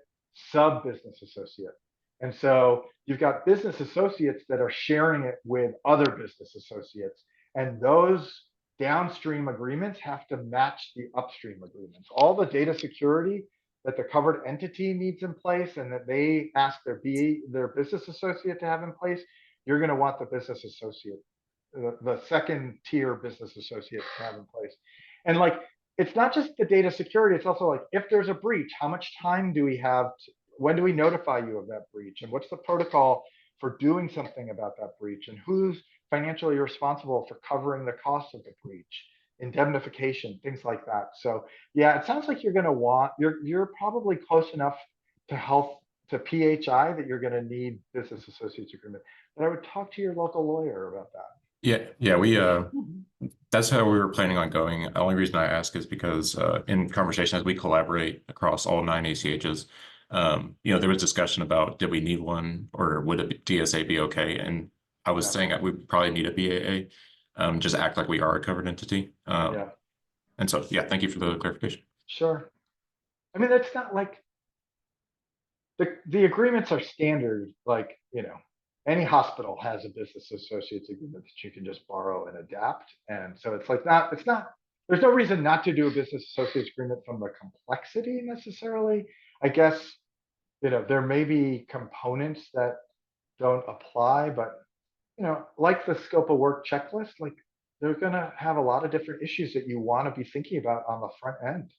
sub-business associate. And so you've got business associates that are sharing it with other business associates. And those downstream agreements have to match the upstream agreements. All the data security that the covered entity needs in place and that they ask their business associate to have in place, you're going to want the business associate, the second tier business associate to have in place. And like, it's not just the data security, it's also like, if there's a breach, how much time do we have? When do we notify you of that breach? And what's the protocol for doing something about that breach? And who's financially responsible for covering the cost of the breach? Indemnification, things like that. So yeah, it sounds like you're going to want, you're probably close enough to PHI that you're going to need business associates agreement. But I would talk to your local lawyer about that. Yeah, we that's how we were planning on going. The only reason I ask is because in conversations we collaborate across all 9 ACHs, there was discussion about, did we need one, or would a TSA be okay? And I was saying that we probably need a BAA, just act like we are a covered entity. And so, yeah, thank you for the clarification. Sure. I mean, it's not like the agreements are standard, like, any hospital has a business associates agreement that you can just borrow and adapt. And so it's like there's no reason not to do a business associates agreement from the complexity necessarily. I guess, there may be components that don't apply, but, like the scope of work checklist, like they're going to have a lot of different issues that you want to be thinking about on the front end.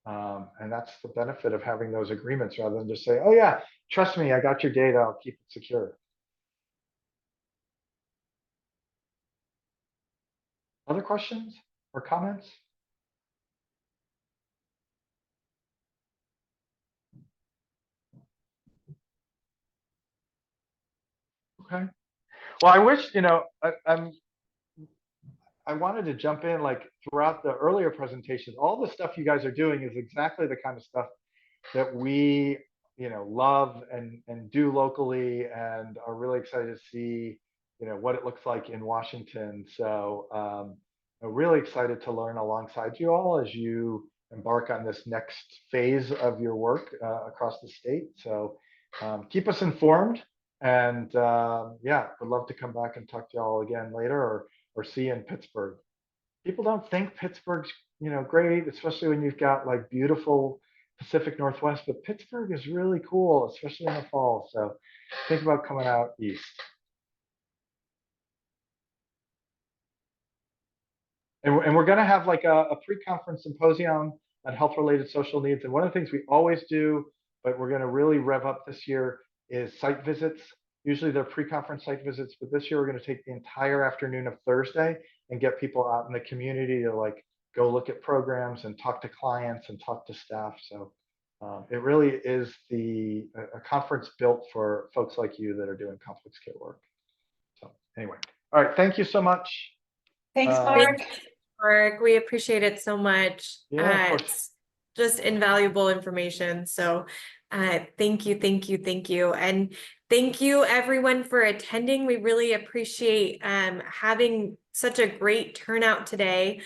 And that's the benefit of having those agreements rather than just say, oh yeah, trust me, I got your data, I'll keep it secure. Other questions or comments? Okay. Well, I wish, I wanted to jump in, like, throughout the earlier presentations, all the stuff you guys are doing is exactly the kind of stuff that we, love and do locally, and are really excited to see, what it looks like in Washington. So I'm really excited to learn alongside you all as you embark on this next phase of your work across the state. So keep us informed, and yeah, would love to come back and talk to y'all again later, or see you in Pittsburgh. People don't think Pittsburgh's, great, especially when you've got like beautiful Pacific Northwest, but Pittsburgh is really cool, especially in the fall. So think about coming out east. And we're going to have like a pre-conference symposium on health-related social needs. And one of the things we always do, but we're going to really rev up this year, is site visits. Usually they're pre-conference site visits, but this year we're going to take the entire afternoon of Thursday and get people out in the community to like go look at programs and talk to clients and talk to staff. So it really is a conference built for folks like you that are doing complex care work. So anyway, all right, thank you so much. Thanks, Mark. Thank you, Mark. We appreciate it so much. Yeah, It's just invaluable information. So thank you. And thank you everyone for attending. We really appreciate having such a great turnout today.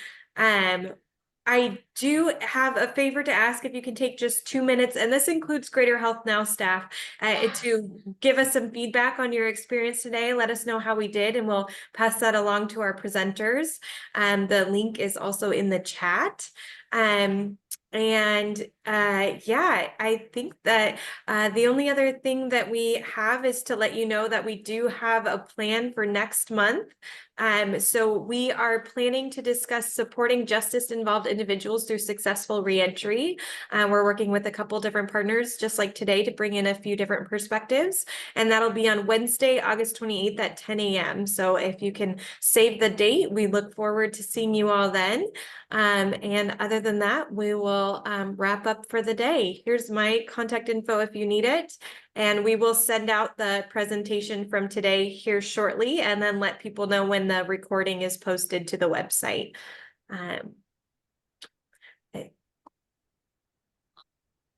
I do have a favor to ask, if you can take just 2 minutes, and this includes Greater Health Now staff, to give us some feedback on your experience today. Let us know how we did, and we'll pass that along to our presenters. The link is also in the chat. Yeah, I think that the only other thing that we have is to let you know that we do have a plan for next month. So we are planning to discuss supporting justice-involved individuals through successful reentry. We're working with a couple different partners, just like today, to bring in a few different perspectives. And that'll be on Wednesday, August 28th at 10 a.m. So if you can save the date, we look forward to seeing you all then. And other than that, we will wrap up for the day. Here's my contact info if you need it. And we will send out the presentation from today here shortly and then let people know when the recording is posted to the website.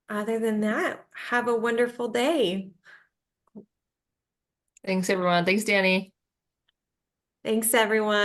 Other than that, have a wonderful day. Thanks, everyone. Thanks, Danny. Thanks, everyone.